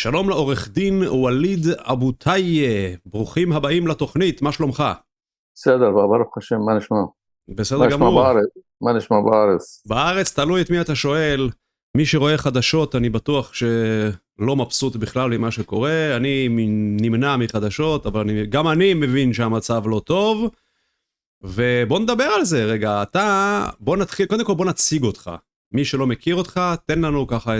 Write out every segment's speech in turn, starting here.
שלום לעורך דין וליד אבו טיייה, ברוכים הבאים לתוכנית, מה שלומך? בסדר, ברוך השם, מה נשמע? בסדר מה נשמע גמור. בארץ? מה נשמע בארץ? בארץ תלוי את מי אתה שואל, מי שרואה חדשות אני בטוח שלא מבסוט בכלל ממה שקורה, אני נמנע מחדשות, אבל גם אני מבין שהמצב לא טוב, ובוא נדבר על זה רגע, בוא נתחיל, קודם כל בוא נציג אותך, מי שלא מכיר אותך, תן לנו ככה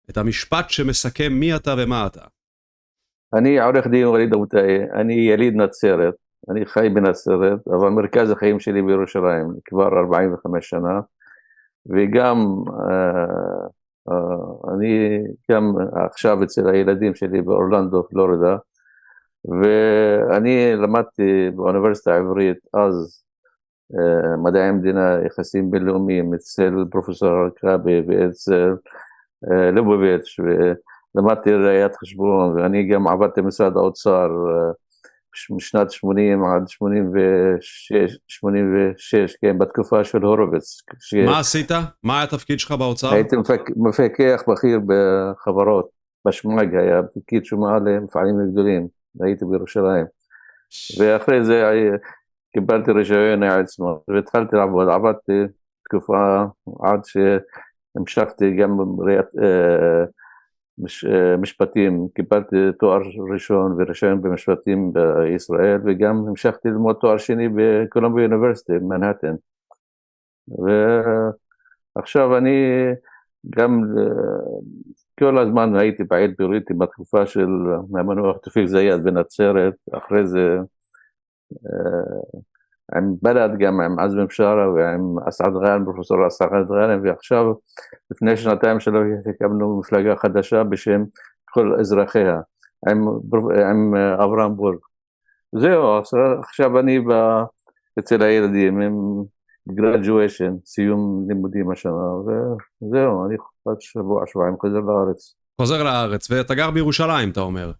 את המשפט שמסכם מי אתה ומה אתה. אני עורך דין וליד אבו טיייה, אני יליד נצרת, אני חי בנצרת, אבל מרכז החיים שלי בירושלים, כבר 45 שנה, וגם אני גם עכשיו אצל הילדים שלי באורלנדו, פלורידה, ואני למדתי באוניברסיטה העברית אז מדעי המדינה, יחסים בינלאומיים, אצל פרופסור ארקבי ואצל ליבוביץ', ולמדתי ראיית חשבון, ואני גם עבדתי במשרד האוצר משנת 80 עד 86, כן, בתקופה של הורוביץ. מה עשית? מה היה התפקיד שלך באוצר? הייתי מפקח בכיר בחברות, בשמג היה פקיד שומה למפעלים גדולים, הייתי בירושלים, ואחרי זה קיבלתי רישיון עצמו, והתחלתי לעבוד, עבדתי תקופה עד שהמשכתי גם משפטים, קיבלתי תואר ראשון ורישיון במשפטים בישראל, וגם המשכתי ללמוד תואר שני בקולומביה אוניברסיטי, מנהטן. ועכשיו אני גם כל הזמן הייתי פעיל פוליטי בתקופה של המנוח תופיק זיאד בנצרת, אחרי זה עם בל"ד, גם עם עזמי בשארה ועם אסעד גאנם, פרופסור אסעד גאנם, ועכשיו לפני שנתיים שלו הקמנו מפלגה חדשה בשם כל אזרחיה, עם אברהם בורג. זהו, עכשיו אני אצל הילדים עם graduation, סיום לימודים השנה, וזהו, אני שבועיים חוזר לארץ. חוזר לארץ, ואתה גר בירושלים, אתה אומר?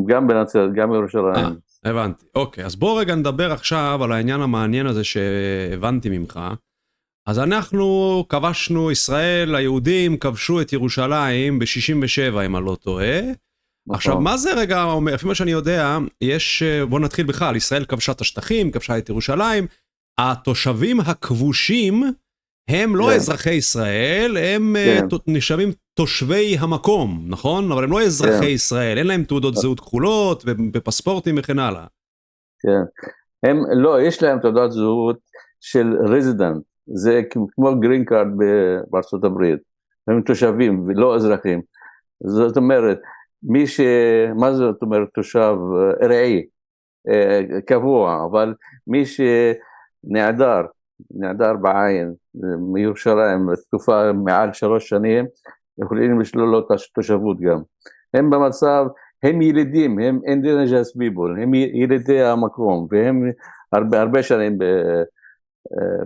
גם בנצרת, גם בירושלים. הבנתי. אוקיי, אז בוא רגע נדבר עכשיו על העניין המעניין הזה שהבנתי ממך. אז אנחנו כבשנו, ישראל, היהודים כבשו את ירושלים ב-67, אם אני לא טועה. עכשיו, מה זה רגע אומר? לפי מה שאני יודע, בוא נתחיל בכלל, ישראל כבשה את השטחים, כבשה את ירושלים, התושבים הכבושים הם לא אזרחי ישראל, הם נחשבים תושבי המקום, נכון? אבל הם לא אזרחי ישראל, אין להם תעודות זהות כחולות ופספורטים וכן הלאה. כן, הם לא, יש להם תעודת זהות של רזידנט, זה כמו גרין קארד בארצות הברית, הם תושבים ולא אזרחים. זאת אומרת, מה זאת אומרת תושב ארעי, קבוע, אבל מי נעדר בעין מירושלים לתקופה מעל 3 שנים, יכולים לשלול לו את התושבות גם. הם במצב, הם ילידים, הם indigenous people, הם ילידי המקום, והם הרבה שנים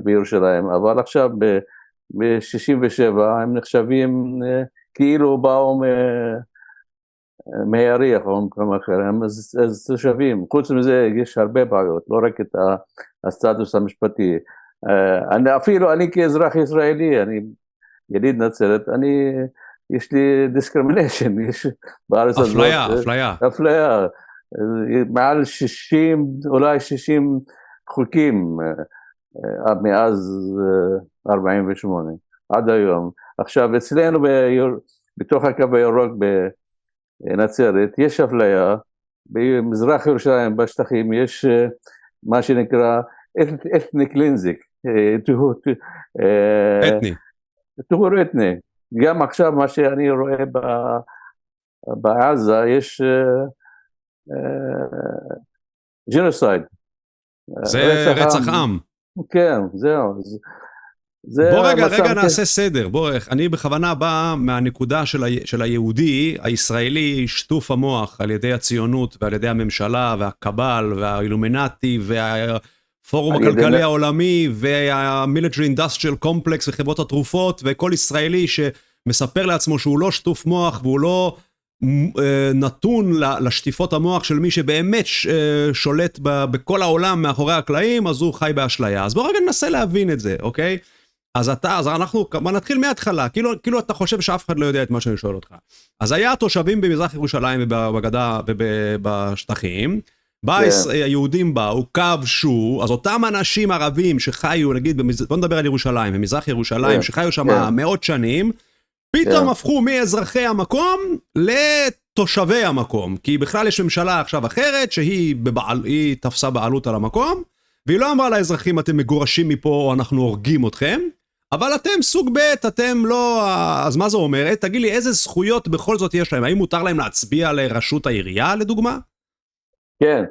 בירושלים, אבל עכשיו ב-67 הם נחשבים כאילו באו מהירח או מקום אחר, הם אז תושבים. חוץ מזה יש הרבה בעיות, לא רק את הסטטוס המשפטי. אני כאזרח ישראלי, אני יליד נצרת, יש לי discrimination, יש בארץ הזאת. אפליה. מעל 60, אולי 60 חוקים מאז 48, עד היום. עכשיו, אצלנו בתוך הקו הירוק בנצרת, יש אפליה, במזרח ירושלים, בשטחים, יש מה שנקרא ethnic cleansing, טהור אתני. גם עכשיו מה שאני רואה בעזה, יש ג'נוסייד. זה רצח עם. כן, זהו. בוא רגע נעשה סדר, אני בכוונה בא מהנקודה של היהודי, הישראלי, שטוף המוח על ידי הציונות ועל ידי הממשלה והקבל והאילומינטי והפורום הכלכלי העולמי והמיליטרי אינדסטריאל קומפלקס וחברות התרופות, וכל ישראלי שמספר לעצמו שהוא לא שטוף מוח והוא לא נתון לשטיפות המוח של מי שבאמת שולט בכל העולם מאחורי הקלעים, אז הוא חי באשליה. אז בוא רגע ננסה להבין את זה, אוקיי? אז אנחנו נתחיל מההתחלה, כאילו אתה חושב שאף אחד לא יודע את מה שאני שואל אותך. אז היה תושבים במזרח ירושלים ובגדה ובשטחים, היהודים באו, כבשו, אז אותם אנשים ערבים שחיו, נגיד, בוא נדבר על ירושלים, במזרח ירושלים, שחיו שם מאות שנים, פתאום הפכו מאזרחי המקום לתושבי המקום, כי בכלל יש ממשלה עכשיו אחרת, שהיא תפסה בעלות על המקום, והיא לא אמרה לאזרחים, אתם מגורשים מפה, או אנחנו הורגים אתכם, אבל אתם סוג ב', אתם לא... אז מה זה אומרת? תגיד לי, איזה זכויות בכל זאת יש להם? האם מותר להם להצביע לרשות העירייה, לדוגמה? כן,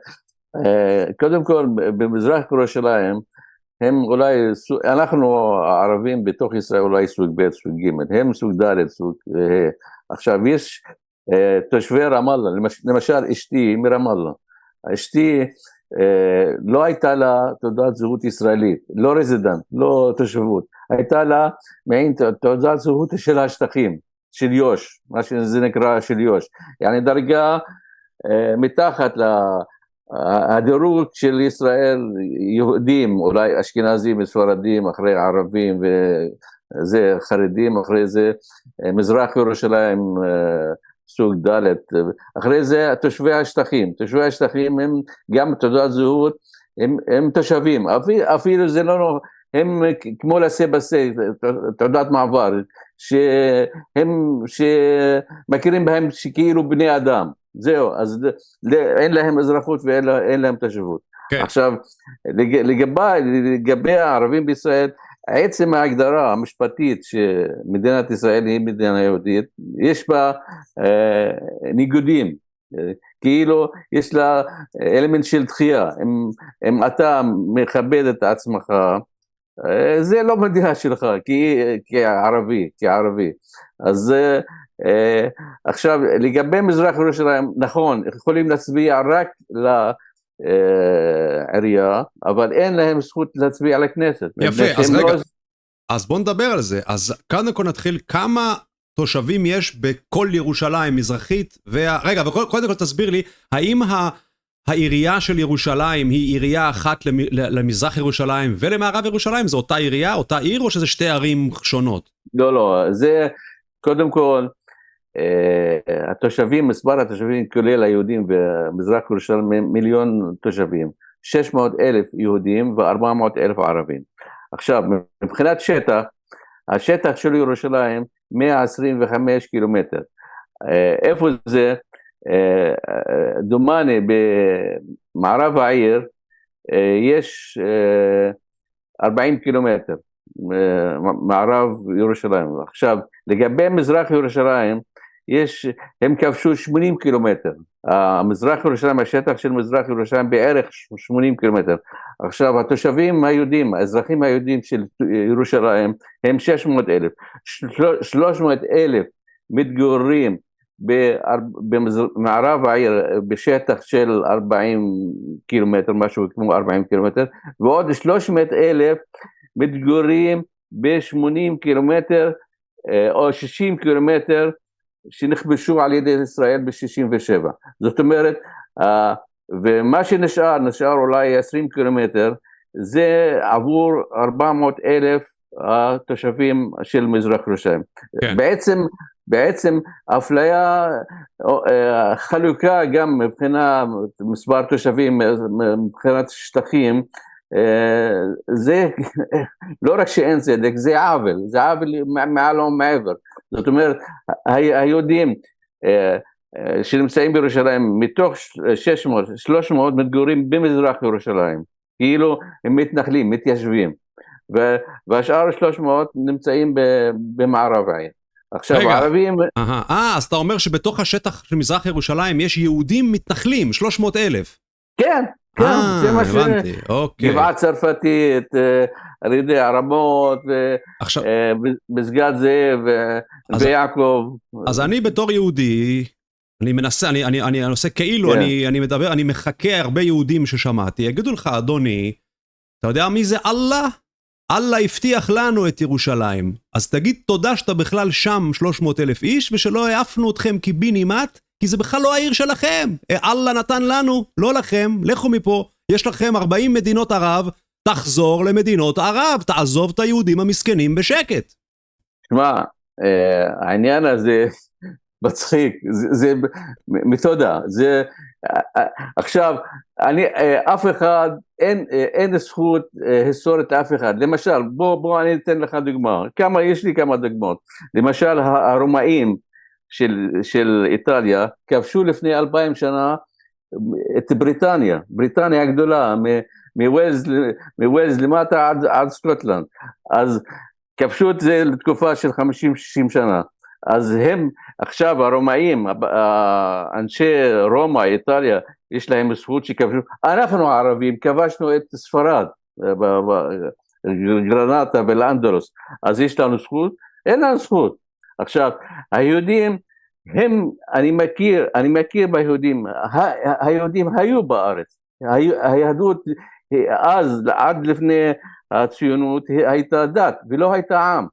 קודם כל, במזרח ירושלים, הם אולי, אנחנו הערבים בתוך ישראל אולי סוג ב', סוג ג', הם סוג ד', סוג... עכשיו, יש תושבי רמאללה, למשל אשתי מרמאללה, אשתי לא הייתה לה תעודת זהות ישראלית, לא רזידנט, לא תושבות, הייתה לה מעין תעודת זהות של השטחים, של יוש, מה שזה נקרא של יוש, יעני דרגה מתחת הדירוג של ישראל, יהודים, אולי אשכנזים וספרדים, אחרי ערבים וזה חרדים, אחרי זה מזרח ירושלים סוג ד', אחרי זה תושבי השטחים הם גם תעודת זהות, הם תושבים, אפילו זה לא, הם כמו לסה, תעודת מעבר, שמכירים בהם שכאילו בני אדם, זהו, אז אין להם אזרחות ואין להם תושבות. כן. עכשיו, לגבי הערבים בישראל, עצם ההגדרה המשפטית שמדינת ישראל היא מדינה יהודית, יש בה ניגודים, כאילו יש לה אלמנט של דחייה, אם אתה מכבד את עצמך, זה לא מדינה שלך, כערבי. אז עכשיו, לגבי מזרח ירושלים, נכון, יכולים להצביע רק לעירייה, אבל אין להם זכות להצביע לכנסת. יפה, אז רגע, אז בוא נדבר על זה. אז קודם כל נתחיל, כמה תושבים יש בכל ירושלים מזרחית, רגע, וקודם כל תסביר לי, האם העירייה של ירושלים היא עירייה אחת למזרח ירושלים ולמערב ירושלים? זה אותה עירייה, אותה עיר, או שזה שתי ערים שונות? לא, זה קודם כל, מספר התושבים כולל היהודים במזרח ירושלים 1,000,000 תושבים, 600,000 יהודים ו400,000 ערבים. עכשיו, מבחינת השטח של ירושלים 125 קילומטר. איפה זה? דומני במערב העיר יש 40 קילומטר מערב ירושלים. עכשיו, לגבי מזרח ירושלים, הם כבשו 80 קילומטר. המזרח ירושלים, השטח של מזרח ירושלים בערך 80 קילומטר. עכשיו, התושבים היהודים, האזרחים היהודים של ירושלים, הם 600,000. 300,000 מתגוררים במערב העיר, בשטח של 40 קילומטר, משהו כמו 40 קילומטר, ועוד 300,000 מתגוררים ב-80 קילומטר, או 60 קילומטר, שנכבשו על ידי ישראל ב-67. זאת אומרת, ומה נשאר אולי 20 קילומטר, זה עבור 400,000 התושבים של מזרח ירושלים. כן. בעצם אפליה, חלוקה גם מבחינת מספר תושבים, מבחינת שטחים, זה לא רק שאין צדק, זה עוול מעל ומעבר. זאת אומרת, היהודים שנמצאים בירושלים, מתוך 300 מתגוררים במזרח ירושלים, כאילו הם מתנחלים, מתיישבים, והשאר 300 נמצאים במערב העיר. עכשיו, הערבים... אז אתה אומר שבתוך השטח של מזרח ירושלים יש יהודים מתנחלים, 300,000. כן, זה מה הבנתי, אוקיי. גבעה צרפתית, על ידי הרמות, מסגד זאב ויעקב. אז אני בתור יהודי, אני מנסה, אני עושה כאילו, אני מדבר, אני מחכה הרבה יהודים ששמעתי, יגידו לך, אדוני, אתה יודע מי זה אללה? אללה הבטיח לנו את ירושלים, אז תגיד תודה שאתה בכלל שם 300,000 איש, ושלא העפנו אתכם קיבינימט, כי זה בכלל לא העיר שלכם. אללה נתן לנו, לא לכם, לכו מפה, יש לכם 40 מדינות ערב, תחזור למדינות ערב, תעזוב את היהודים המסכנים בשקט. תשמע, העניין הזה מצחיק, זה מתודה, זה עכשיו, אף אחד, אין זכות היסטורית לאף אחד. למשל, בוא אני אתן לך דוגמה, יש לי כמה דוגמאות. למשל, הרומאים של איטליה כבשו לפני 2000 שנה את בריטניה הגדולה, מווילס למטה עד סקוטלנד. אז כבשו את זה לתקופה של 50-60 שנה. אז הם עכשיו הרומאים, אנשי רומא, איטליה, יש להם זכות שכבשו. אנחנו הערבים כבשנו את ספרד, גרנטה ולאנדלוס, אז יש לנו זכות? אין לנו זכות. עכשיו, היהודים, אני מכיר ביהודים, היהודים היו בארץ, היהדות אז, עד לפני הציונות, הייתה דת ולא הייתה עם.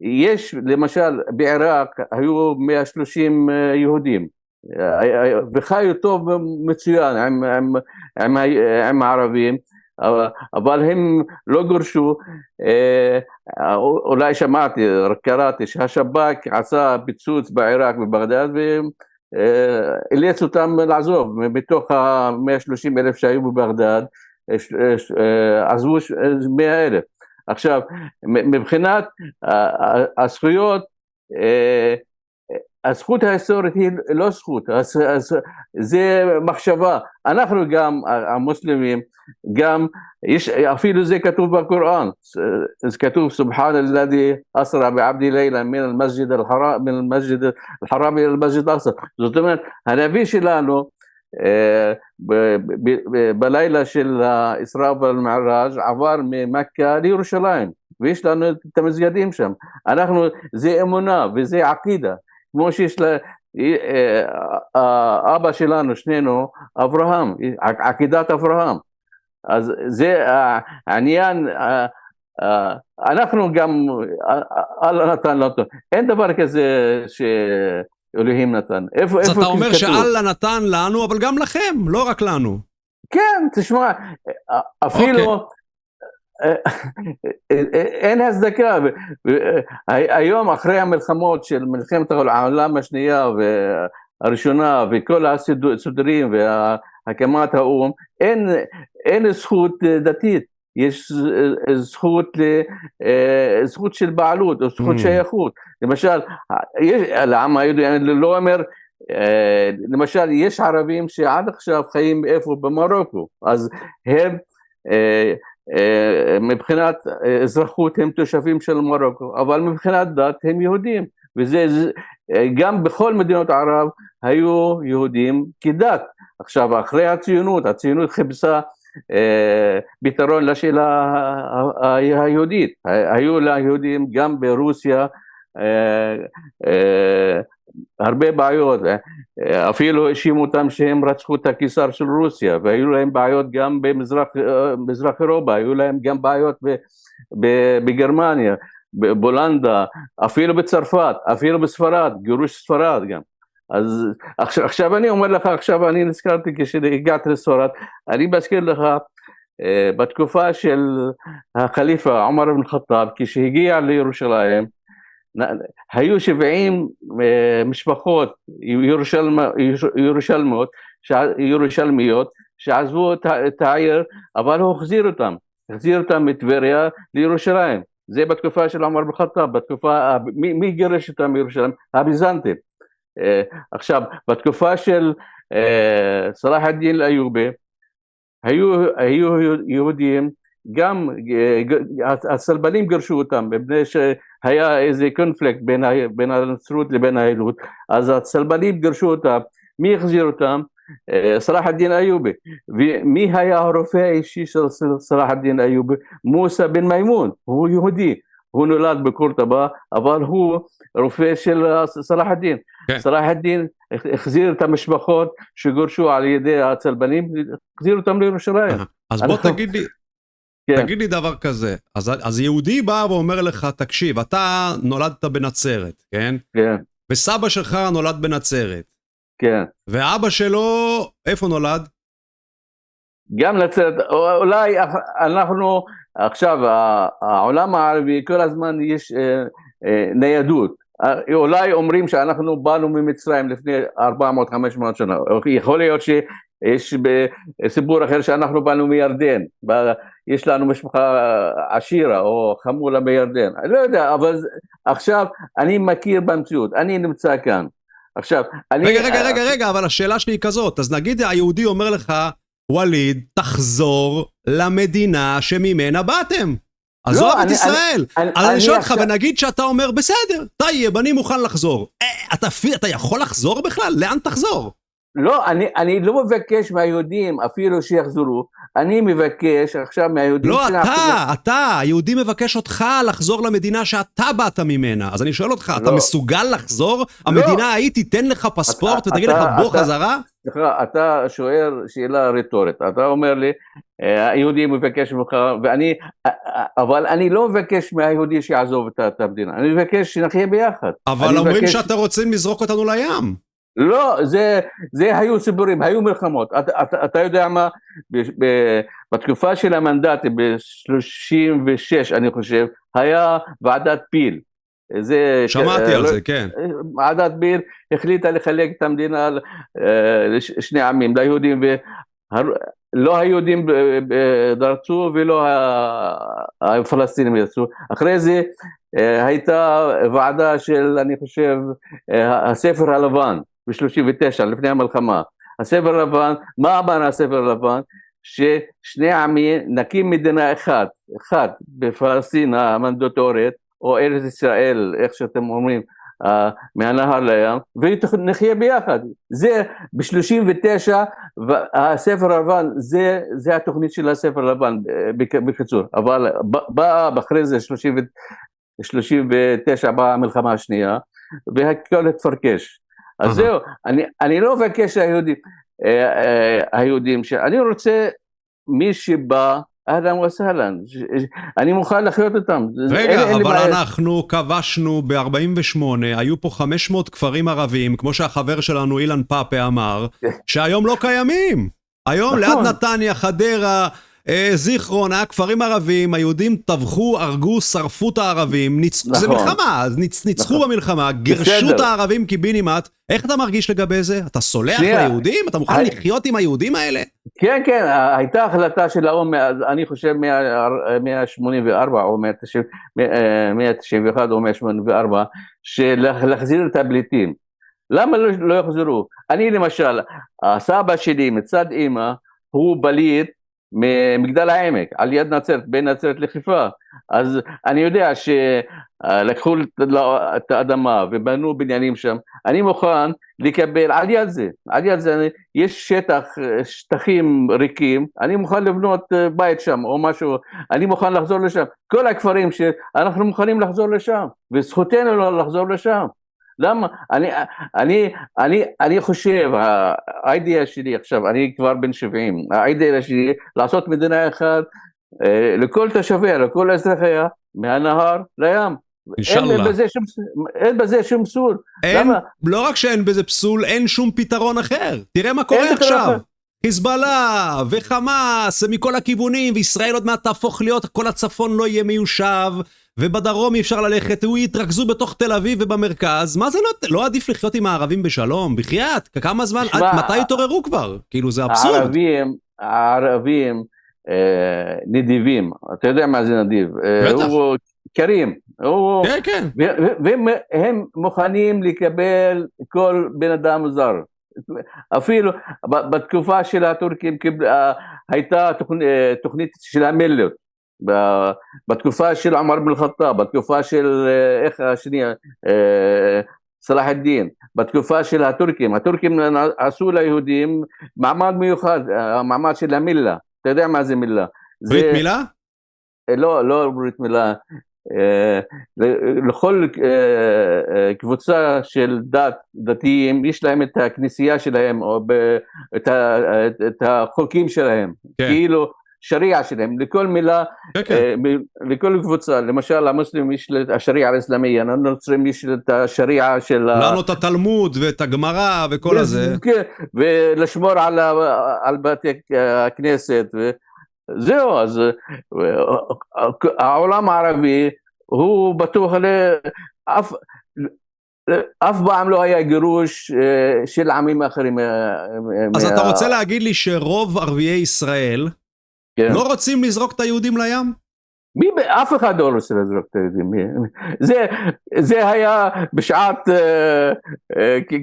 יש למשל בעיראק היו 130 יהודים וחיו טוב מצוין עם הערבים, אבל הם לא גורשו. אולי שמעתי, קראתי שהשב"כ עשה פיצוץ בעיראק בבגדד ואילץ אותם לעזוב. מתוך ה-130,000 שהיו בבגדד עזבו 100,000. עכשיו, מבחינת הזכויות, הזכות ההיסטורית היא לא זכות, זה מחשבה. אנחנו גם, המוסלמים, גם, אפילו זה כתוב בקוראן, זה כתוב, סובחן אללדי אסרה בעבדי לילה מן המסג'ד אל-חרם אל המסג'ד אל-אקצא. זאת אומרת, הנביא שלנו, בלילה של האסרא' והמעראג' עבר ממכה לירושלים, ויש לנו את המסגדים שם. זה אמונה וזה עקידה, כמו שיש אבא שלנו, שנינו, אברהם, עקידת אברהם. אז זה העניין, אנחנו גם, אללה נתן לנו, אין דבר כזה אלוהים נתן. אז אתה אומר שאללה נתן לנו, אבל גם לכם, לא רק לנו. כן, תשמע, אפילו אין הצדקה. היום אחרי המלחמות של מלחמת העולם השנייה והראשונה וכל הסדרים והקמת האו"ם, אין זכות דתית. יש זכות של בעלות או זכות שייכות. למשל, לעם היהודי, אני לא אומר, למשל, יש ערבים שעד עכשיו חיים איפה? במרוקו, אז הם מבחינת אזרחות הם תושבים של מרוקו, אבל מבחינת דת הם יהודים, וזה גם בכל מדינות ערב היו יהודים כדת. עכשיו, אחרי הציונות חיפשה פתרון לשאלה היהודית. היו ליהודים גם ברוסיה הרבה בעיות, אפילו האשימו אותם שהם רצחו את הקיסר של רוסיה, והיו להם בעיות גם במזרח אירופה, היו להם גם בעיות בגרמניה, בהולנדה, אפילו בצרפת, אפילו בספרד, גירוש ספרד גם. אז עכשיו אני אומר לך, עכשיו אני נזכרתי כשהגעתי לספרד, אני מזכיר לך בתקופה של החליפה עומר בן אל-ח'טאב, כשהגיע לירושלים, היו 70 משפחות ירושלמיות שעזבו את העיר, אבל הוא החזיר אותם מטבריה לירושלים. זה בתקופה של עומר בן אל-ח'טאב, בתקופה, מי גירש אותם מירושלים? הביזנטים. עכשיו, בתקופה של צלאח א-דין אל-איובי, היו יהודים, גם הצלבנים גרשו אותם, מפני שהיה איזה קונפליקט בין הנצרות לבין היהדות, אז הצלבנים גרשו אותם. מי החזיר אותם? צלאח א-דין אל-איובי. ומי היה הרופא האישי של צלאח א-דין אל-איובי? מוסא בן מימון, הוא יהודי. הוא נולד בקורטבה, אבל הוא רופא של צלאח א-דין. צלאח א-דין החזיר את המשפחות שגורשו על ידי הצלבנים, החזיר אותם לירושלים. אז בוא תגיד לי דבר כזה, אז יהודי בא ואומר לך, תקשיב, אתה נולדת בנצרת, כן? כן. וסבא שלך נולד בנצרת. כן. ואבא שלו, איפה נולד? גם נצרת, אולי אנחנו, עכשיו העולם הערבי כל הזמן יש ניידות, אולי אומרים שאנחנו באנו ממצרים לפני 400-500 שנה, יכול להיות שיש סיפור אחר שאנחנו באנו מירדן, יש לנו משפחה עשירה או חמולה בירדן, אני לא יודע, אבל עכשיו אני מכיר במציאות, אני נמצא כאן. עכשיו, רגע, אבל השאלה שלי היא כזאת, אז נגיד היהודי אומר לך, ווליד, תחזור למדינה שממנה באתם. עזוב את ישראל. אז אני שואל אותך, ונגיד שאתה אומר, בסדר, טייב, אני מוכן לחזור. אתה יכול לחזור בכלל? לאן תחזור? לא, אני לא מבקש מהיהודים אפילו שיחזרו, אני מבקש עכשיו מהיהודים... לא, אתה, היהודי מבקש אותך לחזור למדינה שאתה באת ממנה, אז אני שואל אותך, אתה מסוגל לחזור? המדינה ההיא תיתן לך פספורט ותגיד לך בוא חזרה? סליחה, אתה שואל שאלה רטורית, אתה אומר לי, היהודי מבקש ממך, אבל אני לא מבקש מהיהודי שיעזוב את המדינה, אני מבקש שנחיה ביחד. אבל אומרים שאתה רוצים לזרוק אותנו לים. לא, זה היו סיפורים, היו מלחמות. אתה יודע מה, בתקופה של המנדטים, ב-36 אני חושב, היה ועדת פיל. שמעתי על זה, כן. ועדת פיל החליטה לחלק את המדינה לשני עמים, ליהודים לא היהודים דרצו ולא הפלסטינים יצאו. אחרי זה הייתה ועדה של, אני חושב, הספר הלבן, ב-39, לפני המלחמה. הספר הלבן, מה אמר הספר הלבן? ששני עמים נקים מדינה אחת בפלסטין המנדטורית, או ארץ ישראל, איך שאתם אומרים, מהנהר לים, ונחיה ביחד. זה ב-39, הספר הלבן, זה התוכנית של הספר הלבן, בקיצור. אבל באה אחרי זה, 39, באה המלחמה השנייה, והכל התפרקש. אז זהו, אני לא מבקש היהודים, אני רוצה מי שבא, אהלן וסהלן, אני מוכן לחיות אותם. רגע, אבל אנחנו כבשנו ב-48, היו פה 500 כפרים ערבים, כמו שהחבר שלנו אילן פאפה אמר, שהיום לא קיימים. היום ליד נתניה, חדרה, זיכרון, היה כפרים ערבים, היהודים טבחו, הרגו, שרפו את הערבים, זה מלחמה, אז ניצחו במלחמה, גירשו את הערבים קיבינימט. איך אתה מרגיש לגבי זה? אתה סולח ליהודים? אתה מוכן לחיות עם היהודים האלה? כן, כן, הייתה החלטה של האום, אני חושב 184 או 191 או 184, של להחזיר את הפליטים. למה לא יחזרו? אני למשל, הסבא שלי מצד אמא, הוא פליט ממגדל העמק, על יד נצרת, בין נצרת לחיפה. אז אני יודע שלקחו את האדמה ובנו בניינים שם, אני מוכן לקבל על יד זה, יש שטחים ריקים, אני מוכן לבנות בית שם או משהו, אני מוכן לחזור לשם, כל הכפרים שאנחנו מוכנים לחזור לשם, וזכותנו לא לחזור לשם. למה? אני חושב, האידאה שלי עכשיו, אני כבר בן 70, האידאה שלי לעשות מדינה אחת לכל תושביה, לכל אזרחיה, מהנהר לים. אין בזה שום פסול. לא רק שאין בזה פסול, אין שום פתרון אחר. תראה מה קורה עכשיו. חיזבאללה וחמאס מכל הכיוונים, וישראל עוד מעט תהפוך להיות, כל הצפון לא יהיה מיושב, ובדרום אי אפשר ללכת, הוא יתרכזו בתוך תל אביב ובמרכז. מה זה לא עדיף לחיות עם הערבים בשלום? בחייאת, כמה זמן, מתי התעוררו כבר? כאילו זה אבסורד. הערבים נדיבים, אתה יודע מה זה נדיב? הוא קרים, כן, כן. והם מוכנים לקבל כל בן אדם זר. אפילו בתקופה של הטורקים הייתה תוכנית של המליות, בתקופה של עמר בן אל-ח'טאב, בתקופה של איך השנייה, סלאח א-דין, בתקופה של הטורקים עשו ליהודים מעמד מיוחד, מעמד של המילה. אתה יודע מה זה מילה? ברית מילה? לא ברית מילה, לכל קבוצה של דתיים יש להם את הכנסייה שלהם או את החוקים שלהם, כאילו השריעה שלהם, לכל מילה, לכל קבוצה, למשל המוסלמים יש את השריעה האסלאמיה, הנוצרים יש את השריעה של... לנו את התלמוד ואת הגמרא וכל הזה. ולשמור על בתי הכנסת, וזהו, אז העולם הערבי הוא בטוח אף פעם לא היה גירוש של עמים אחרים. אז אתה רוצה להגיד לי שרוב ערביי ישראל לא רוצים לזרוק את היהודים לים? אף אחד לא רוצה לזרוק את היהודים. זה היה בשעת,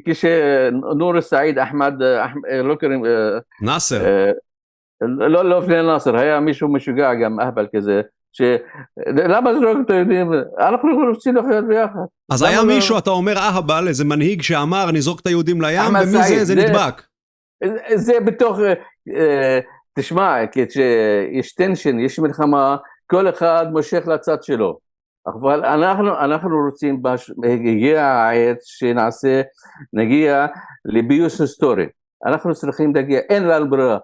כשנור סעיד אחמד, לא קוראים... נאסר. לא לפני נאסר, היה מישהו משוגע גם, אהבל כזה. למה זרוק את היהודים? אנחנו רוצים לחיות ביחד. אז היה מישהו, אתה אומר אהבל, איזה מנהיג שאמר נזרוק את היהודים לים, ומי זה נדבק? זה בתוך, תשמע, כשיש טנשן, יש מלחמה, כל אחד מושך לצד שלו. אבל אנחנו רוצים, הגיע העת נגיע לביוס היסטורי. אנחנו צריכים להגיע, אין לנו ברירה.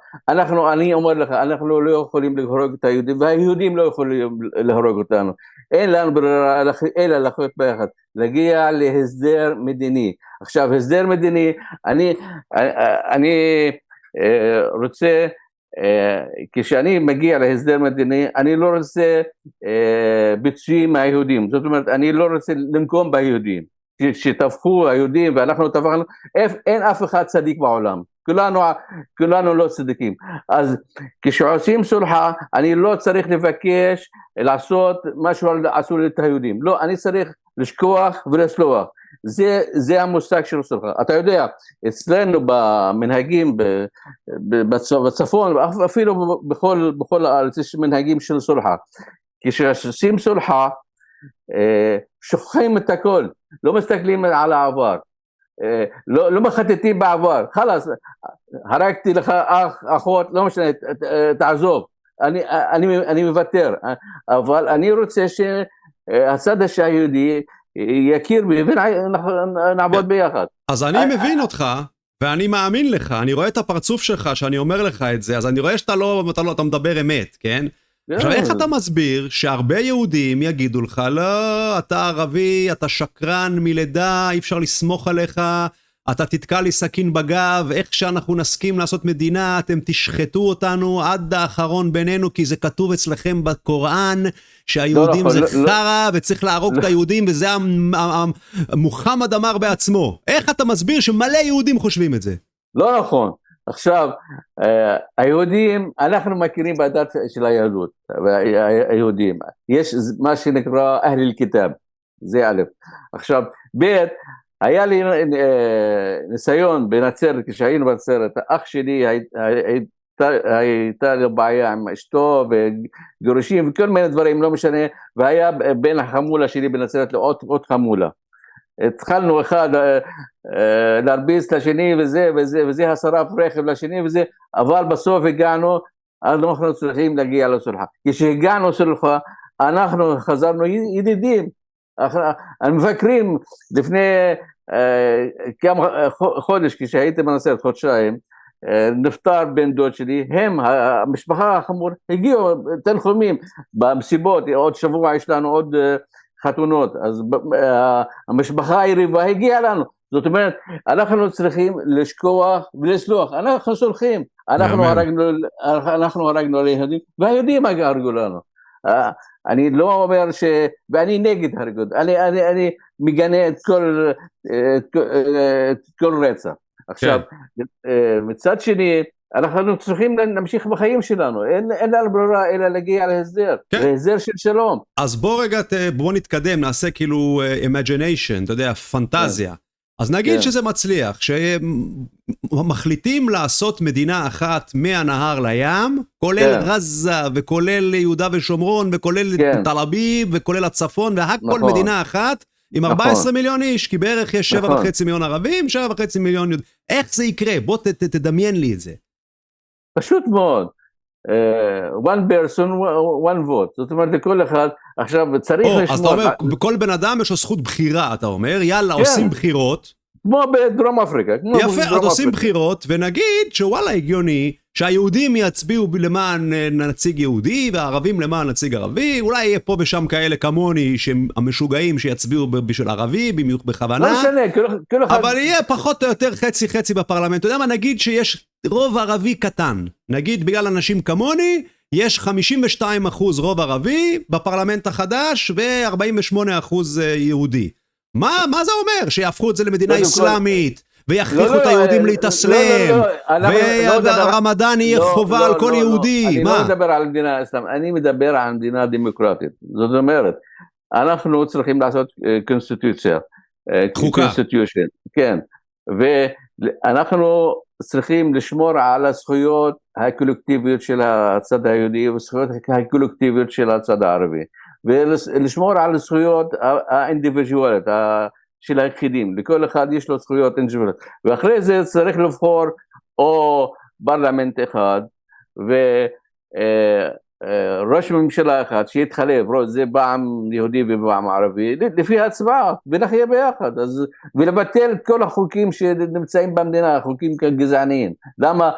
אני אומר לך, אנחנו לא יכולים להרוג את היהודים, והיהודים לא יכולים להרוג אותנו. אין לנו ברירה, אלא לחיות ביחד. להגיע להסדר מדיני. עכשיו, הסדר מדיני, אני רוצה, כשאני מגיע להסדר מדיני, אני לא רוצה ביצועים מהיהודים. זאת אומרת, אני לא רוצה לנקום ביהודים. שטבחו היהודים ואנחנו טבחנו, אין אף אחד צדיק בעולם, כולנו לא צדיקים. אז כשעושים סולחה, אני לא צריך לבקש לעשות משהו עשו את היהודים, לא, אני צריך לשכוח ולסלוח. זה המושג של סולחה. אתה יודע, אצלנו במנהגים בצפון, אפילו בכל הארץ יש מנהגים של סולחה. כשעושים סולחה, שוכחים את הכל, לא מסתכלים על העבר, לא מחטטים בעבר, חלאס, הרגתי לך אחות, לא משנה, תעזוב, אני מוותר, אבל אני רוצה שהצד היהודי יכיר בי ונעבוד ביחד. אז אני מבין אותך, ואני מאמין לך, אני רואה את הפרצוף שלך שאני אומר לך את זה, אז אני רואה שאתה לא, אתה מדבר אמת, כן? עכשיו, איך אתה מסביר שהרבה יהודים יגידו לך, לא, אתה ערבי, אתה שקרן מלידה, אי אפשר לסמוך עליך, אתה תתקע לי סכין בגב, איך שאנחנו נסכים לעשות מדינה, אתם תשחטו אותנו עד האחרון בינינו, כי זה כתוב אצלכם בקוראן, שהיהודים זה חרא, וצריך להרוג את היהודים, וזה מוחמד אמר בעצמו. איך אתה מסביר שמלא יהודים חושבים את זה? לא נכון. עכשיו, היהודים, אנחנו מכירים בדת של היהדות, היהודים, יש מה שנקרא אהל אל-כיתאב, זה א'. עכשיו, ב', היה לי ניסיון בנצרת, כשהיינו בנצרת, אח שלי הייתה לו בעיה עם אשתו וגירושים וכל מיני דברים, לא משנה, והיה בין החמולה שלי בנצרת לעוד חמולה. התחלנו אחד להרביץ לשני וזה השרף רכב לשני וזה, אבל בסוף הגענו, אז אנחנו צריכים להגיע לסולחה. כשהגענו לסולחה, אנחנו חזרנו ידידים, המבקרים לפני כמה חודש, כשהייתי בנצרת חודשיים, נפטר בן דוד שלי, המשפחה החמור, הגיעו תנחומים במסיבות, עוד שבוע יש לנו עוד חתונות, אז המשפחה היריבה הגיעה לנו, זאת אומרת, אנחנו צריכים לשכוח ולסלוח, אנחנו סולחים, אנחנו הרגנו ליהודים, והיהודים הרגו לנו. אני לא אומר ואני נגד הרגות, אני מגנה את כל רצח. עכשיו, מצד שני, אנחנו צריכים להמשיך בחיים שלנו, אין לנו ברירה אלא להגיע להסדר, להסדר של שלום. אז בוא נתקדם, נעשה כאילו imagination, אתה יודע, פנטזיה. אז נגיד שזה מצליח, שמחליטים לעשות מדינה אחת מהנהר לים, כולל עזה וכולל יהודה ושומרון וכולל תל אביב וכולל הצפון, והכל מדינה אחת עם 14 מיליון איש, כי בערך יש 7.5 מיליון ערבים, 7.5 מיליון יהודים. איך זה יקרה? בוא תדמיין לי את זה. פשוט מאוד. one person, one vote. זאת אומרת, לכל אחד, עכשיו צריך לשמור... אז אתה אומר, בכל בן אדם יש לו זכות בחירה, אתה אומר, יאללה, עושים בחירות, כמו בדרום אפריקה. יפה, אז עושים בחירות, ונגיד שוואלה הגיוני, שהיהודים יצביעו למען נציג יהודי, והערבים למען נציג ערבי, אולי יהיה פה ושם כאלה כמוני, שהם המשוגעים שיצביעו בשביל ערבי, במיוחד בכוונה, לא משנה, כל אחד... אבל יהיה פחות או יותר חצי חצי בפרלמנט. אתה יודע מה, נגיד שיש רוב ערבי קטן, נגיד בגלל אנשים כמוני, יש 52% רוב ערבי בפרלמנט החדש, ו48% יהודי. מה זה אומר? שיהפכו את זה למדינה אסלאמית, ויכריחו את היהודים להתאסלם, והרמדאן יהיה חובה על כל יהודי. אני לא מדבר על מדינה אסלאמית, אני מדבר על מדינה דמוקרטית. זאת אומרת, אנחנו צריכים לעשות קונסטיטוציה. חוקה. כן, ואנחנו צריכים לשמור על הזכויות הקולקטיביות של הצד היהודי, וזכויות הקולקטיביות של הצד הערבי. ולשמור על הזכויות האינדיבידואליות של היחידים, לכל אחד יש לו זכויות אינדיבידואליות, ואחרי זה צריך לבחור או פרלמנט אחד וראש ממשלה אחד שיתחלף, זה פעם יהודי ופעם ערבי, לפי הצבעה, ונחיה ביחד, ולבטל את כל החוקים שנמצאים במדינה, החוקים כגזעניים. למה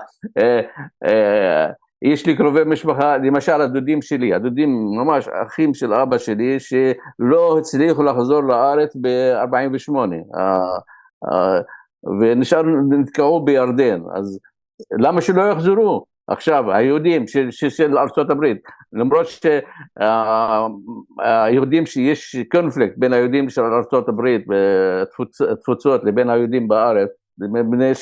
יש לי קרובי משפחה, למשל הדודים שלי, הדודים ממש אחים של אבא שלי, שלא הצליחו לחזור לארץ ב-48, ונתקעו בירדן, אז למה שלא יחזרו? עכשיו, היהודים של ארצות הברית, למרות שהיהודים שיש קונפליקט בין היהודים של ארצות הברית, בתפוצות לבין היהודים בארץ, בני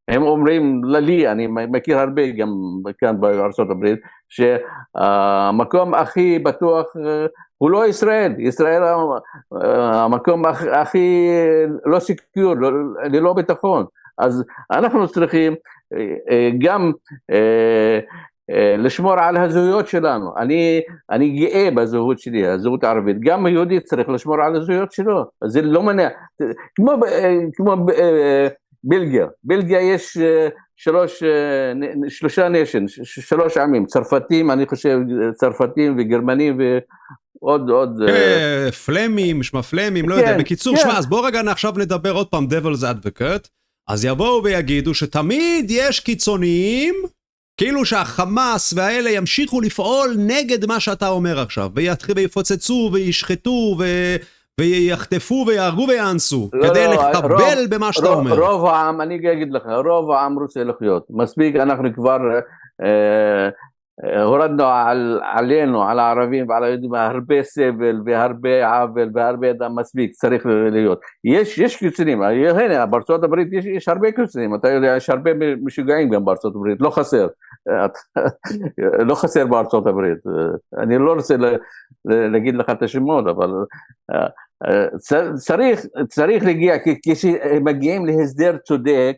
הם אומרים לי, אני מכיר הרבה גם כאן בארצות הברית, שהמקום הכי בטוח הוא לא ישראל, ישראל המקום הכי לא סקיור, ללא ביטחון. אז אנחנו צריכים גם לשמור על הזהויות שלנו. אני גאה בזהות שלי, הזהות הערבית. גם היהודי צריך לשמור על הזהויות שלו. זה לא מנע. כמו בלגיה. בלגיה יש שלושה ניישן, 3 עמים. צרפתים, אני חושב, צרפתים וגרמנים ועוד... פלמים, שמה פלמים, לא יודע. בקיצור, שמע, אז בוא רגע עכשיו נדבר עוד פעם devil's advocate. אז יבואו ויגידו שתמיד יש קיצוניים, כאילו שהחמאס והאלה ימשיכו לפעול נגד מה שאתה אומר עכשיו, ויפוצצו וישחטו ויחטפו ויהרגו ויאנסו, כדי לחבל במה שאתה אומר. רוב העם, אני אגיד לך, רוב העם רוצה לחיות. מספיק, אנחנו כבר הורדנו עלינו, על הערבים ועל היהודים, הרבה סבל והרבה עוול והרבה אדם, מספיק, צריך להיות. יש קיצונים, הנה, בארצות הברית יש הרבה קיצונים, אתה יודע, יש הרבה משוגעים גם בארצות הברית, לא חסר. לא חסר בארצות הברית. אני לא רוצה להגיד לך את השמות, אבל צריך להגיע, כשמגיעים להסדר צודק,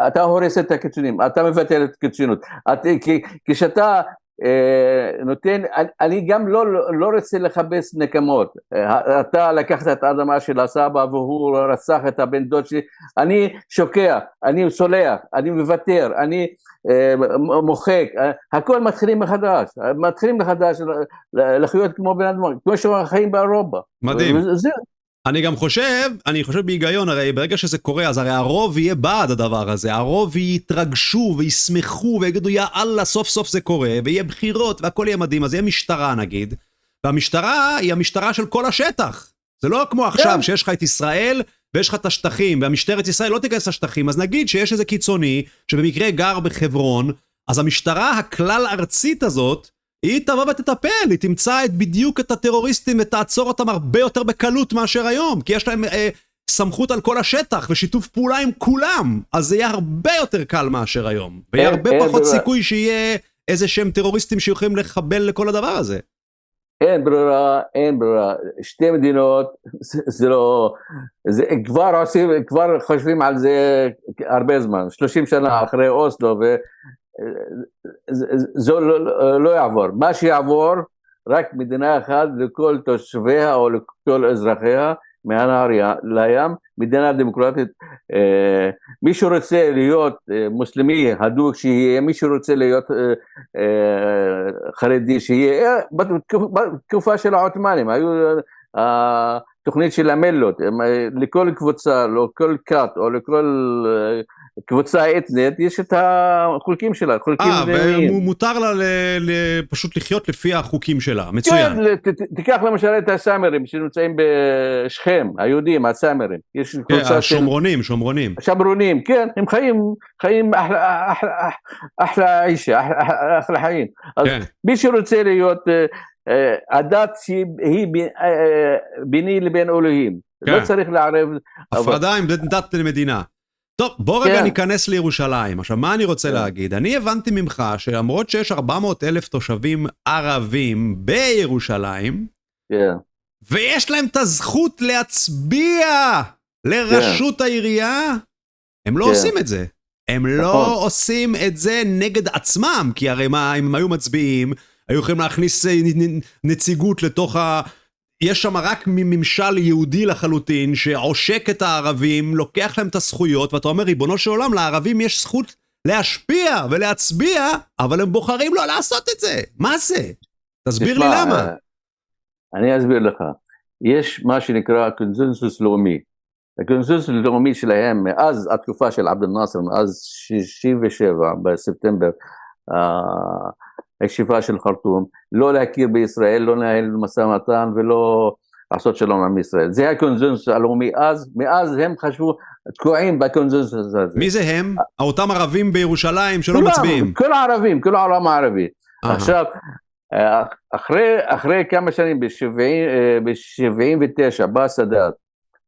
אתה הורס את הקיצונים, אתה מבטל את הקיצונות. כשאתה נותן, אני גם לא רוצה לחפש נקמות. אתה לקחת את האדמה של הסבא והוא רצח את הבן דוד שלי, אני שוקע, אני סולח, אני מוותר, אני מוחק, הכל מתחילים מחדש, לחיות כמו בן אדם, כמו שחיים באירופה. מדהים. אני גם חושב בהיגיון, הרי ברגע שזה קורה, אז הרי הרוב יהיה בעד הדבר הזה, הרוב יתרגשו וישמחו ויגידו, יא אללה, סוף סוף זה קורה, ויהיה בחירות והכל יהיה מדהים, אז יהיה משטרה נגיד, והמשטרה היא המשטרה של כל השטח, זה לא כמו עכשיו שיש לך את ישראל, ויש לך את השטחים, והמשטרת ישראל לא תיכנס לשטחים, אז נגיד שיש איזה קיצוני, שבמקרה גר בחברון, אז המשטרה הכלל ארצית הזאת, היא תבוא ותטפל, היא תמצא בדיוק את הטרוריסטים ותעצור אותם הרבה יותר בקלות מאשר היום, כי יש להם סמכות על כל השטח ושיתוף פעולה עם כולם, אז זה יהיה הרבה יותר קל מאשר היום, ויהיה הרבה פחות סיכוי שיהיה איזה שהם טרוריסטים שיכולים לחבל לכל הדבר הזה. אין ברירה, שתי מדינות, זה לא, כבר חושבים על זה הרבה זמן, 30 שנה אחרי אוסלו, זה לא יעבור. מה שיעבור, רק מדינה אחת לכל תושביה או לכל אזרחיה, מהנהר לים, מדינה דמוקרטית. מי שרוצה להיות מוסלמי הדוק שיהיה, מי שרוצה להיות חרדי שיהיה, בתקופה של העות'מאנים, התוכנית של המלות, לכל קבוצה, לכל כת או לכל קבוצה אתנית, יש את החוקים שלה, חוקים לאומיים. ומותר לה פשוט לחיות לפי החוקים שלה, מצוין. כן, תיקח למשל את הסאמרים שנמצאים בשכם, היהודים, הסאמרים. השומרונים. שומרונים, כן, הם חיים אחלה אישה, אחלה חיים. אז מי שרוצה להיות הדת שהיא ביני לבין אלוהים, לא צריך לערב. הפרדה עם דת למדינה. טוב, בוא רגע ניכנס לירושלים. עכשיו, מה אני רוצה להגיד? אני הבנתי ממך שלמרות שיש 400,000 תושבים ערבים בירושלים, ויש להם את הזכות להצביע לראשות העירייה, הם לא עושים את זה. הם לא עושים את זה נגד עצמם, כי הרי מה, אם הם היו מצביעים, היו יכולים להכניס נציגות לתוך יש שם רק ממשל יהודי לחלוטין, שעושק את הערבים, לוקח להם את הזכויות, ואתה אומר, ריבונו של עולם, לערבים יש זכות להשפיע ולהצביע, אבל הם בוחרים לא לעשות את זה. מה זה? תסביר לי למה. אני אסביר לך. יש מה שנקרא קונצנזוס לאומי. הקונצנזוס הלאומי שלהם, מאז התקופה של עבד אל-נאצר, מאז 67 בספטמבר, הישיבה של חרטום, לא להכיר בישראל, לא לנהל משא ומתן ולא לעשות שלום עם ישראל. זה הקונצנזוס הלאומי אז, מאז הם חשבו, תקועים בקונצנזוס הזה. מי זה הם? אותם ערבים בירושלים שלא מצביעים? כל הערבים, כל העולם הערבי. עכשיו, אחרי כמה שנים, ב-79, בא סאדאת,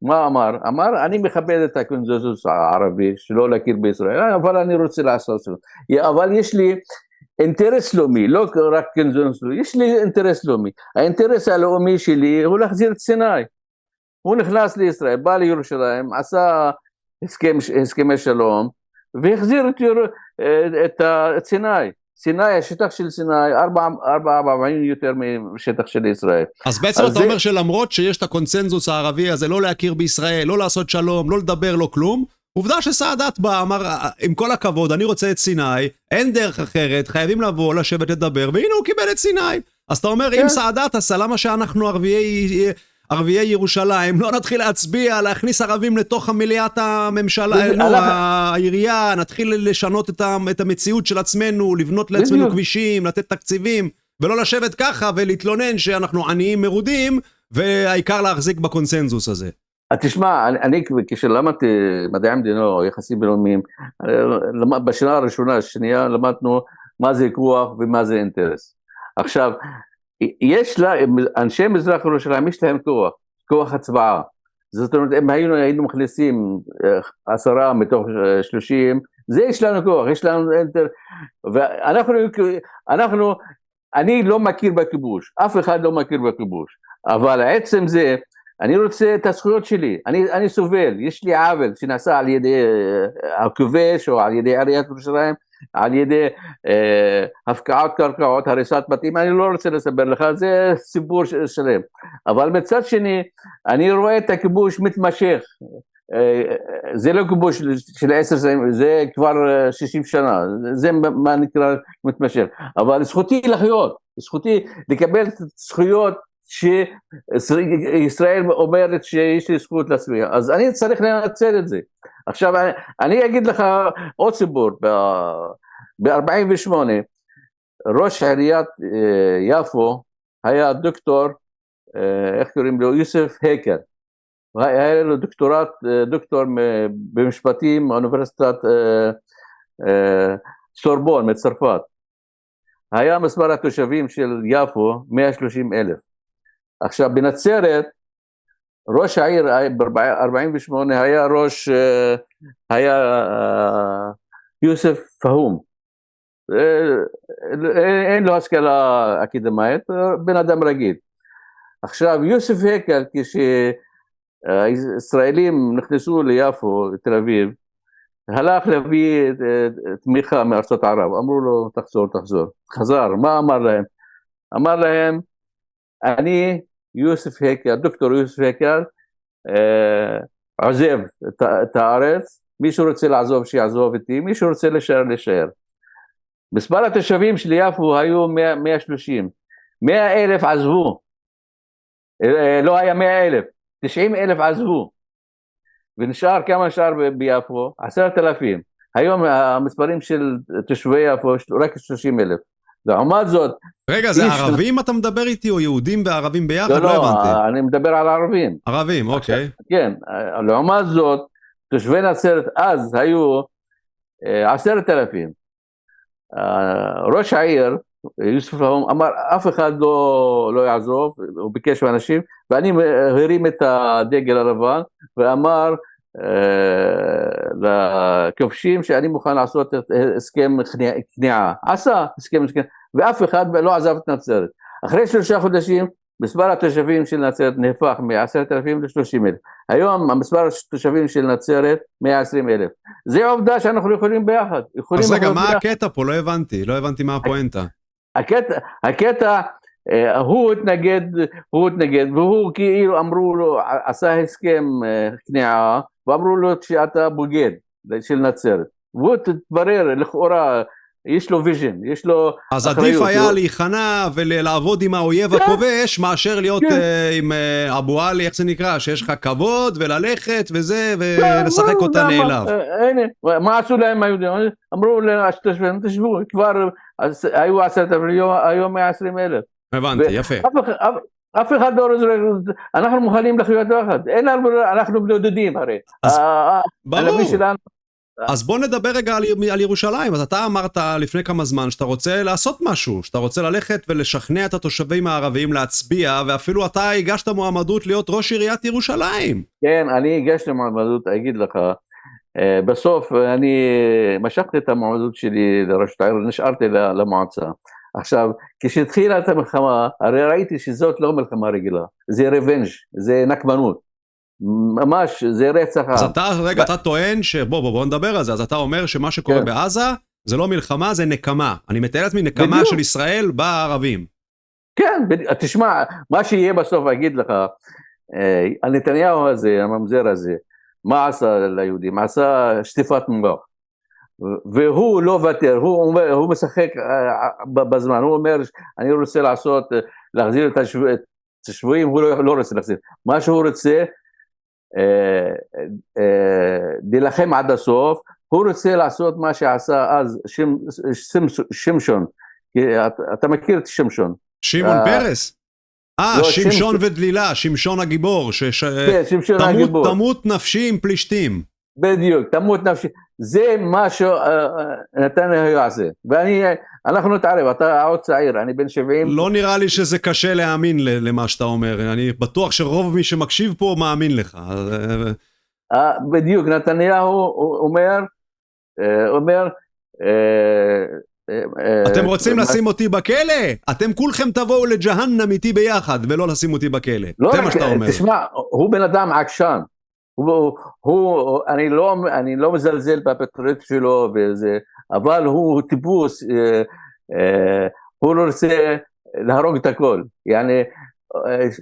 מה אמר? אמר, אני מכבד את הקונצנזוס הערבי, שלא להכיר בישראל, אבל אני רוצה לעשות שלום. אבל יש לי אינטרס לאומי, לא רק קונצנזוס, יש לי אינטרס לאומי. האינטרס הלאומי שלי הוא להחזיר את סיני. הוא נכנס לישראל, בא לירושלים, עשה הסכמי שלום, והחזיר את סיני. סיני, השטח של סיני, 4 יותר משטח של ישראל. אז בעצם אתה אומר שלמרות שיש את הקונצנזוס הערבי הזה, לא להכיר בישראל, לא לעשות שלום, לא לדבר, לא כלום, עובדה שסאדאת בא, אמר, עם כל הכבוד, אני רוצה את סיני, אין דרך אחרת, חייבים לבוא, לשבת, לדבר, והנה הוא קיבל את סיני. אז אתה אומר, אם סאדאת עשה, למה שאנחנו ערביי ירושלים, לא נתחיל להצביע, להכניס ערבים לתוך מליאת הממשלה, העירייה, נתחיל לשנות את המציאות של עצמנו, לבנות לעצמנו כבישים, לתת תקציבים, ולא לשבת ככה ולהתלונן שאנחנו עניים מרודים, והעיקר להחזיק בקונסנזוס הזה. תשמע, אני כשלמדתי מדעי המדינה או יחסים בינלאומיים, בשנה הראשונה, השנייה, למדנו מה זה כוח ומה זה אינטרס. עכשיו, יש לה, אנשי מזרח ירושלים יש להם כוח הצבעה. זאת אומרת, אם היינו מכניסים 10 מתוך 30, זה יש לנו כוח, יש לנו אינטרס, אני לא מכיר בכיבוש, אף אחד לא מכיר בכיבוש, אבל עצם זה, אני רוצה את הזכויות שלי, אני סובל, יש לי עוול שנעשה על ידי הכובש או על ידי עיריית ירושלים, על ידי הפקעת קרקעות, הריסת בתים, אני לא רוצה לספר לך, זה סיפור שלם. אבל מצד שני, אני רואה את הכיבוש מתמשך, זה לא כיבוש של 10 שנים, זה כבר 60 שנה, זה מה נקרא מתמשך. אבל זכותי לחיות, זכותי לקבל זכויות שישראל אומרת שיש לי זכות לעצמי, אז אני צריך לנצל את זה. עכשיו, אני אגיד לך עוד סיפור, ב-48, ראש עיריית יפו היה דוקטור, איך קוראים לו? יוסף הקל, היה לו דוקטור במשפטים מאוניברסיטת סורבון מצרפת, היה מספר התושבים של יפו 130,000. עכשיו, בנצרת, ראש העיר ב-48 היה יוסף פהום, אין לו השכלה אקדמית, בן אדם רגיל. עכשיו, יוסף הקל, כשישראלים נכנסו ליפו, תל אביב, הלך להביא תמיכה מארצות ערב, אמרו לו תחזור, חזר, מה אמר להם? אמר להם, אני יוסף הקל, דוקטור יוסף הקל, עוזב את הארץ, מי שרוצה לעזוב שיעזוב איתי, מי שרוצה להישאר. מספר התושבים של יפו היו 130, 100,000 עזבו, לא היה 100,000, 90,000 עזבו, ונשאר כמה נשאר ביפו? 10,000. היום המספרים של תושבי יפו רק 30,000. לעומת זאת... רגע, זה ערבים אתה מדבר איתי, או יהודים וערבים ביחד? לא, לא הבנתי. אני מדבר על ערבים. ערבים, אוקיי. כן, לעומת זאת, תושבי נצרת אז היו 10,000. ראש העיר, יוסף פהום, אמר, אף אחד לא יעזוב, הוא ביקש מאנשים, ואני הרים את הדגל הלבן, ואמר לכובשים שאני מוכן לעשות הסכם כניעה. עשה הסכם כניעה, ואף אחד לא עזב את נצרת. אחרי 3 חודשים, מספר התושבים של נצרת נהפך מ10,000 ל30,000. היום המספר התושבים של נצרת 120,000. זה עובדה שאנחנו יכולים ביחד. אז רגע, מה הקטע פה? לא הבנתי מה הפואנטה. הקטע, הוא התנגד, והוא כאילו אמרו לו, עשה הסכם כניעה, ואמרו לו שאתה בוגד של נצרת. והוא תתברר, לכאורה, יש לו ויז'ן, יש לו אז עדיף היה להיכנע ולעבוד עם האויב הכובש, מאשר להיות עם אבו עלי, איך זה נקרא, שיש לך כבוד וללכת וזה, ולשחק אותה נעלב. הנה, מה עשו להם היהודים? אמרו לתושבים, תשבו, כבר היו 10,000, היום 120,000. הבנתי, יפה. אף אחד לא רוצה, אנחנו מוכנים לחיות יחד, אנחנו בנודדים הרי. ברור. אז בוא נדבר רגע על ירושלים. אז אתה אמרת לפני כמה זמן שאתה רוצה לעשות משהו, שאתה רוצה ללכת ולשכנע את התושבים הערביים להצביע, ואפילו אתה הגשת מועמדות להיות ראש עיריית ירושלים. כן, אני הגשתי מועמדות, אגיד לך, בסוף אני משכתי את המועמדות שלי לראשות העיר, נשארתי למועצה. עכשיו, כשהתחילה את המלחמה, הרי ראיתי שזאת לא מלחמה רגילה, זה ריבנג', זה נקמנות. ממש, זה רצח. אז אתה טוען בוא נדבר על זה. אז אתה אומר שמה שקורה בעזה זה לא מלחמה, זה נקמה. אני מתאר לעצמי נקמה של ישראל בערבים. כן, תשמע, מה שיהיה בסוף, אגיד לך, הנתניהו הזה, הממזר הזה, מה עשה ליהודים? עשה שטיפת מוח. והוא לא ותר, הוא משחק בזמן, הוא אומר, אני רוצה להחזיר את השבויים, הוא לא רוצה להחזיר. מה שהוא רוצה, להילחם עד הסוף, הוא רוצה לעשות מה שעשה אז שמשון, אתה מכיר את שמשון? שמעון פרס? שמשון ודלילה, שמשון הגיבור, תמות נפשי עם פלישתים. בדיוק, תמות נפשי, זה מה שנתניהו יעשה, אנחנו נתערב, אתה עוד צעיר, אני בן 70. לא נראה לי שזה קשה להאמין למה שאתה אומר, אני בטוח שרוב מי שמקשיב פה מאמין לך. בדיוק, נתניהו אומר, אתם רוצים לשים אותי בכלא? אתם כולכם תבואו לג'הנם איתי ביחד, ולא לשים אותי בכלא. זה מה שאתה אומר. תשמע, הוא בן אדם עקשן. אני לא מזלזל בפטריוט שלו וזה, אבל הוא טיפוס, הוא לא רוצה להרוג את הכל, יעני,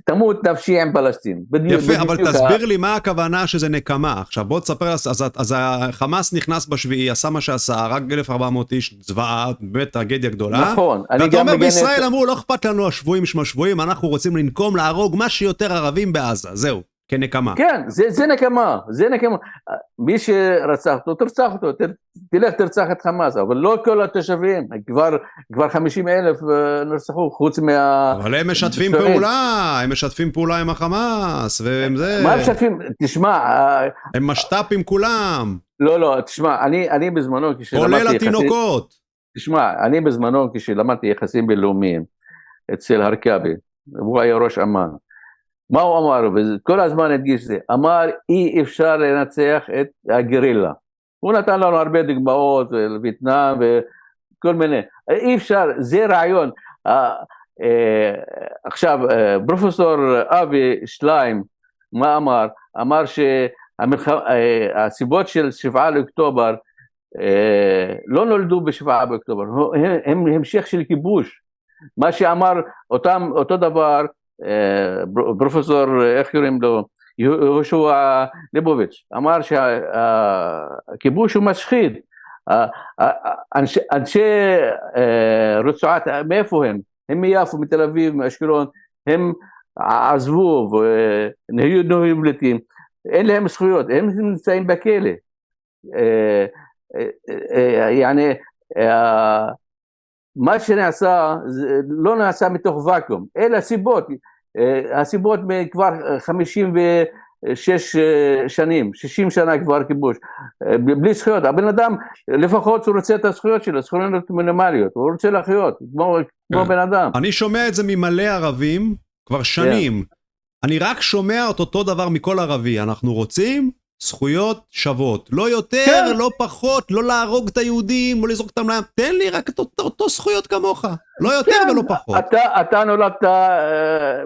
תמות נפשי עם פלסטין. יפה, אבל תסביר לי מה הכוונה שזה נקמה. עכשיו בוא תספר, אז החמאס נכנס בשביעי, עשה מה שעשה, רק 1,400 איש, זוועה, באמת טרגדיה גדולה. נכון. ואתה אומר בישראל אמרו, לא אכפת לנו השבויים שמשבויים, אנחנו רוצים לנקום, להרוג מה שיותר ערבים בעזה, זהו. כנקמה. כן, זה נקמה, זה נקמה. מי שרצח אותו, תרצח אותו, תלך תרצח את חמאס, אבל לא כל התושבים, כבר 50,000 נרצחו, חוץ אבל הם משתפים פעולה, הם משתפים פעולה עם החמאס, והם זה... מה משתפים? תשמע... הם משת"פים כולם. לא, תשמע, אני בזמנו כולל התינוקות. תשמע, אני בזמנו כשלמדתי יחסים בינלאומיים, אצל הרקבי, הוא היה ראש אמ"ן. מה הוא אמר? וכל הזמן הדגיש זה, אמר אי אפשר לנצח את הגרילה. הוא נתן לנו הרבה דוגמאות, וייטנאם וכל מיני, אי אפשר, זה רעיון. עכשיו, פרופסור אבי שליים, מה אמר? אמר שהסיבות של 7 לאוקטובר לא נולדו ב7 באוקטובר, הם המשך של כיבוש. מה שאמר אותו דבר, פרופסור, איך קוראים לו, יהושע ליבוביץ', אמר שהכיבוש הוא משחית. אנשי רצועת, מאיפה הם? הם מיפו, מתל אביב, מאשקלון, הם עזבו ונהיו פליטים, אין להם זכויות, הם נמצאים בכלא. יעני, מה שנעשה לא נעשה מתוך ואקום, אלא סיבות, הסיבות כבר 56 שנים, 60 שנה כבר כיבוש, בלי זכויות. הבן אדם לפחות הוא רוצה את הזכויות שלו, זכויות מינימליות, הוא רוצה לחיות כמו בן אדם. אני שומע את זה ממלא ערבים כבר שנים, אני רק שומע את אותו דבר מכל ערבי, אנחנו רוצים זכויות שוות, לא יותר, לא פחות, לא להרוג את היהודים, לא לזרוק אותם להם, תן לי רק את אותו זכויות כמוך, לא יותר ולא פחות. אתה נולדת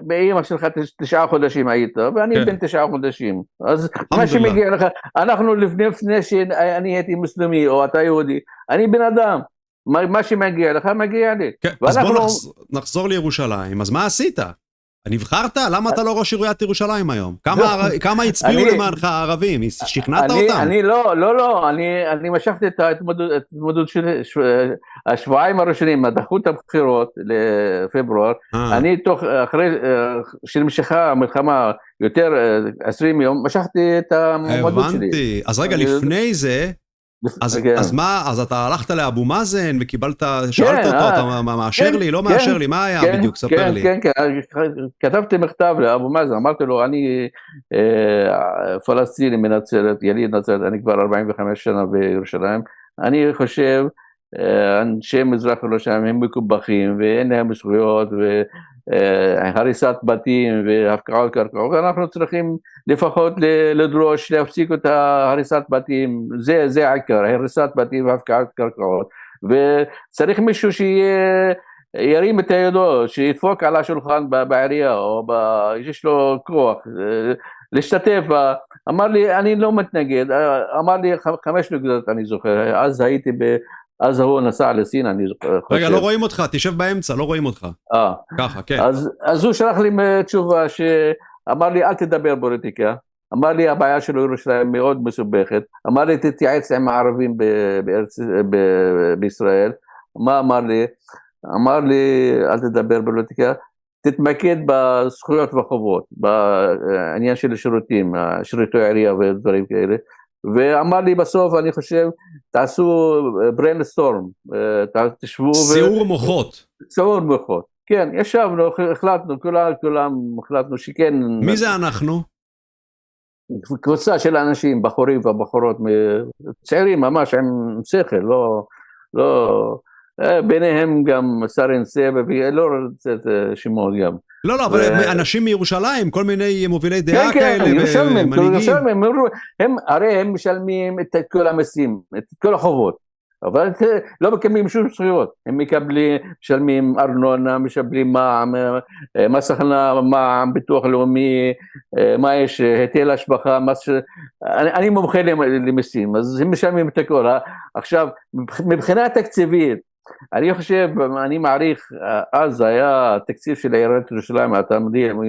באמא שלך 9 חודשים היית, ואני בן 9 חודשים, אז מה שמגיע לך, אנחנו לפני שאני הייתי מוסלמי או אתה יהודי, אני בן אדם, מה שמגיע לך מגיע לי. אז בוא נחזור לירושלים, אז מה עשית? נבחרת? למה אתה לא ראש עיריית ירושלים היום? כמה הצביעו למענך הערבים? שכנעת אותם? אני משכתי את ההתמודדות של השבועיים הראשונים, דחו את הבחירות לפברואר, אני אחרי שנמשכה המלחמה יותר 20 יום, משכתי את המועמדות שלי. הבנתי, אז רגע לפני זה, אז מה, אז אתה הלכת לאבו מאזן וקיבלת, שאלת אותו, אתה מאשר לי, לא מאשר לי, מה היה בדיוק, ספר לי. כן, כתבתי מכתב לאבו מאזן, אמרתי לו, אני פלסטיני מנצרת, יליד נצרת, אני כבר 45 שנה בירושלים, אני חושב, אנשי מזרח ירושלים הם מקובחים ואין להם זכויות והריסת בתים והפקעות קרקעות, ואנחנו צריכים לפחות לדרוש להפסיק את הריסת בתים, זה העיקר, הריסת בתים והפקעות קרקעות, וצריך מישהו שירים את הידו, שידפוק על השולחן בעירייה או יש לו כוח להשתתף. אמר לי אני לא מתנגד, אמר לי 5 נקודות אני זוכר, אז הוא נסע לסין, אני חושב. רגע, לא רואים אותך, תשב באמצע, לא רואים אותך. ככה, כן. אז הוא שלח לי תשובה שאמר לי, אל תדבר פוליטיקה. אמר לי, הבעיה של ירושלים מאוד מסובכת. אמר לי, תתייעץ עם הערבים בישראל. מה אמר לי? אמר לי, אל תדבר פוליטיקה. תתמקד בזכויות וחובות, בעניין של שירותים, שירותי עירייה ודברים כאלה. ואמר לי בסוף, אני חושב, תעשו בריינסטורם, תשבו סיעור מוחות. סיעור מוחות, כן, ישבנו, החלטנו, כולם החלטנו שכן. מי זה אנחנו? קבוצה של אנשים, בחורים ובחורות, צעירים ממש, עם שכל, לא, ביניהם גם סרן סבא, ולא רוצה את שמות גם. לא, אבל אנשים מירושלים, כל מיני מובילי דעה כאלה, ירושלמים, הרי הם משלמים את כל המסים, את כל החובות, אבל לא מקבלים שום זכויות, הם משלמים ארנונה, משלמים מע"מ, מס הכנסה, מע"מ, ביטוח לאומי, מה יש, היטל השבחה, אני מומחה למסים, אז הם משלמים את הכל. עכשיו, מבחינה תקציבית, אני חושב, אני מעריך, אז היה תקציב של עיריית ירושלים, אתה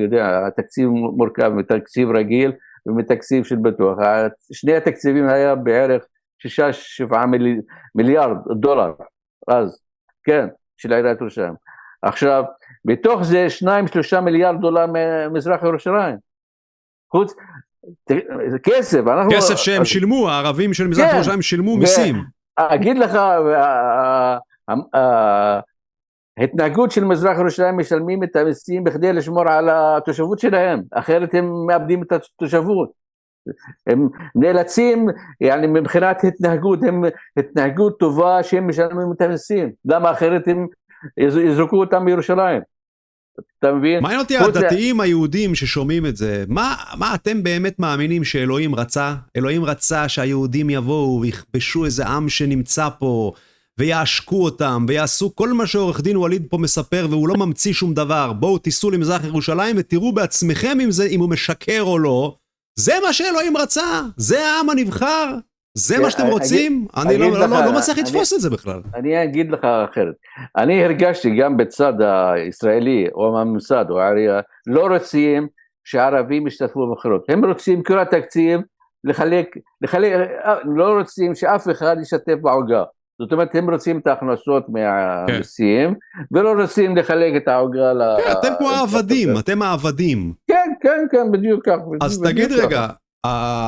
יודע, התקציב מורכב מתקציב רגיל ומתקציב של בטוח. שני התקציבים היה בערך 6-7 מיליארד דולר, אז, כן, של עיריית ירושלים. עכשיו, בתוך זה 2-3 מיליארד דולר ממזרח ירושלים. חוץ, כסף, כסף שהם שילמו, הערבים של מזרח ירושלים שילמו מיסים. אגיד לך, ההתנהגות של מזרח ירושלים משלמים את המיסים בכדי לשמור על התושבות שלהם, אחרת הם מאבדים את התושבות. הם נאלצים, يعني מבחינת התנהגות, הם התנהגות טובה שהם משלמים את המיסים, למה אחרת הם יזרקו אותם בירושלים. אתה מבין? מעניין אותי הדתיים היהודים ששומעים את זה, מה אתם באמת מאמינים שאלוהים רצה? אלוהים רצה שהיהודים יבואו ויכבשו איזה עם שנמצא פה, ויעשקו אותם, ויעשו כל מה שעורך דין וליד פה מספר, והוא לא ממציא שום דבר. בואו תיסעו למזרח ירושלים ותראו בעצמכם אם הוא משקר או לא. זה מה שאלוהים רצה, זה העם הנבחר, זה מה שאתם רוצים? אני לא מצליח לתפוס את זה בכלל. אני אגיד לך אחרת, אני הרגשתי גם בצד הישראלי, או הממסד, או העירייה, לא רוצים שהערבים ישתתפו בבחירות, הם רוצים כל התקציב לחלק, לא רוצים שאף אחד ישתתף בעוגה. זאת אומרת, הם רוצים את ההכנסות מהמיסים, ולא רוצים לחלק את העוגה כן, אתם כמו העבדים, אתם העבדים. כן, בדיוק כך. אז תגיד רגע,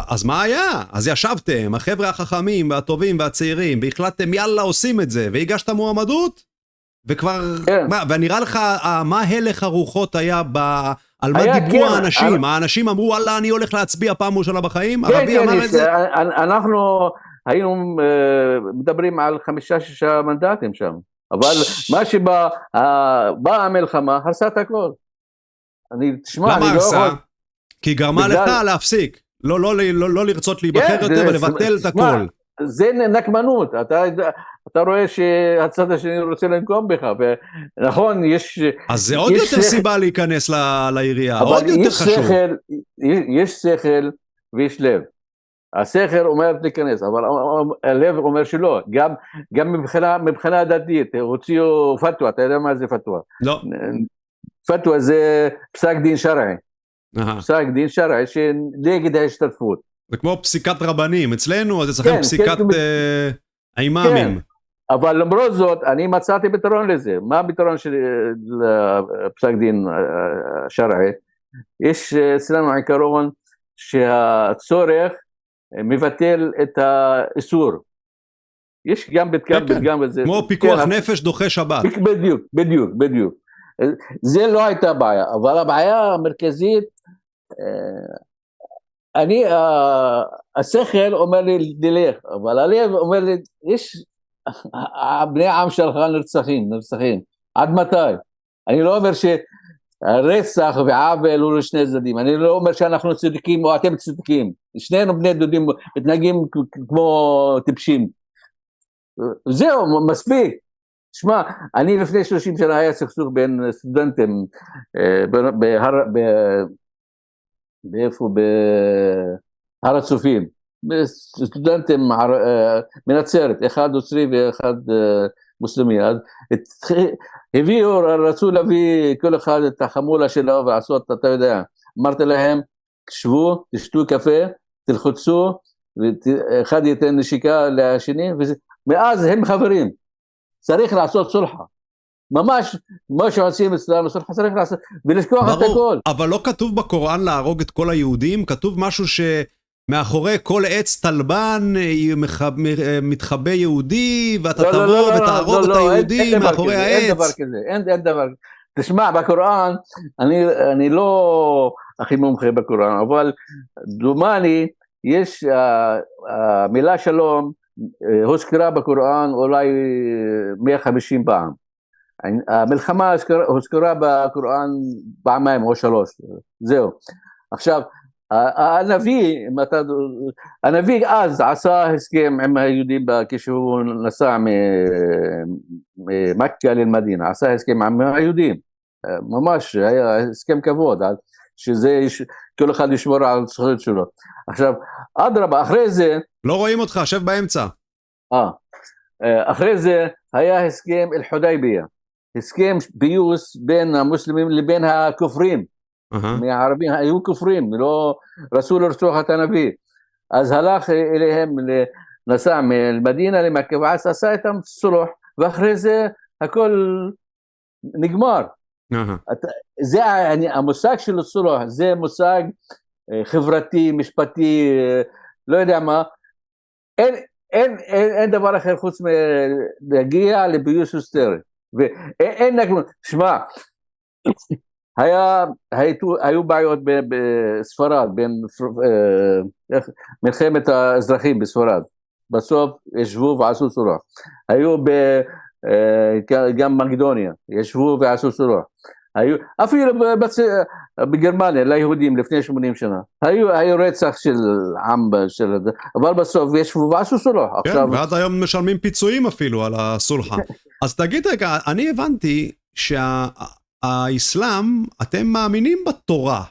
אז מה היה? אז ישבתם, החבר'ה החכמים והטובים והצעירים, והחלטתם יאללה עושים את זה, והגשת מועמדות, וכבר, ונראה לך, מה הלך הרוחות היה על מה דיברו האנשים? האנשים אמרו, וואלה, אני הולך להצביע פעם ראשונה בחיים? כן, אנחנו היינו מדברים על 5-6 מנדטים שם, אבל מה שבא המלחמה, הרסה את הכל. למה הרסה? כי היא גרמה לך להפסיק, לא לרצות להיבחר יותר ולבטל את הכל. זה נקמנות, אתה רואה שהצד השני רוצה לנקום בך, ונכון, יש... אז זה עוד יותר סיבה להיכנס לעירייה, עוד יותר חשוב. יש שכל ויש לב. השכל אומר להיכנס, אבל הלב אומר שלא, גם מבחינה דתית, הוציאו פתווה, אתה יודע מה זה פתווה? לא. פתווה זה פסק דין שרעי. פסק דין שרעי שנגד ההשתתפות. זה כמו פסיקת רבנים, אצלנו אז אצלכם פסיקת האימאמים. אבל למרות זאת, אני מצאתי פתרון לזה. מה הפתרון של פסק דין שרעי? יש אצלנו עיקרון שהצורך מבטל את האיסור. יש גם פתגם בזה. כמו פיקוח נפש דוחה שבת. בדיוק. זה לא הייתה בעיה, אבל הבעיה המרכזית, השכל אומר לי דלך, אבל הלב אומר לי, בני העם שלך נרצחים, עד מתי? אני לא אומר שהרצח ועוול הוא לשני צדדים, אני לא אומר שאנחנו צודקים או אתם צודקים, שנינו בני דודים מתנהגים כמו טיפשים, זהו, מספיק. שמע, אני לפני 30 שנה היה סכסוך בין סטודנטים באיפה? בהר הצופים, סטודנטים מנצרת, אחד נוצרי ואחד מוסלמי, אז רצו להביא כל אחד את החמולה שלו ועשות, אתה יודע, אמרתי להם, שבו, תשתו קפה, תלחצו, ואחד ייתן נשיקה לשני, ומאז הם חברים. צריך לעשות סולחה, ממש מה שעושים אצלנו סולחה צריך לעשות, ולשכוח את הכל. אבל לא כתוב בקוראן להרוג את כל היהודים, כתוב משהו שמאחורי כל עץ טלבן מתחבא יהודי, ואתה תבוא ותהרוג את היהודים מאחורי העץ. אין דבר כזה, אין דבר. תשמע, בקוראן, אני לא הכי מומחה בקוראן, אבל דומני, יש המילה שלום, הוזכרה בקוראן אולי 150 פעם. המלחמה הוזכרה בקוראן פעמיים או 3. זהו. עכשיו, הנביא אז עשה הסכם עם היהודים כשהוא נסע ממכה למדינה, עשה הסכם עם היהודים. ממש היה הסכם כבוד, שזה כל אחד ישמור על הזכויות שלו. עכשיו, אדרבה, אחרי זה... לא רואים אותך, שב באמצע. אחרי זה היה הסכם אל-חודייביה, הסכם פיוס בין המוסלמים לבין הכופרים, מהערבים היו כופרים, לא רצו לרצוח את הנביא, אז הלך אליהם, נסע ממדינה למכה, ואז עשה איתם סולח, ואחרי זה הכל נגמר. זה המושג של הסולח, זה מושג חברתי, משפטי, לא יודע מה, אין דבר אחר חוץ מלהגיע לפיוס היסטורי, ואין נקמות. שמע, היו בעיות בספרד, בין מלחמת האזרחים בספרד, בסוף ישבו ועשו סולח, היו גם מקדוניה, ישבו ועשו סולח, אפילו בגרמניה ליהודים לפני 80 שנה, היו רצח של עם, אבל בסוף ישבו ועשו סולח. כן, ועד היום משלמים פיצויים אפילו על הסולחה. אז תגיד רגע, אני הבנתי שהאסלאם, אתם מאמינים בתורה,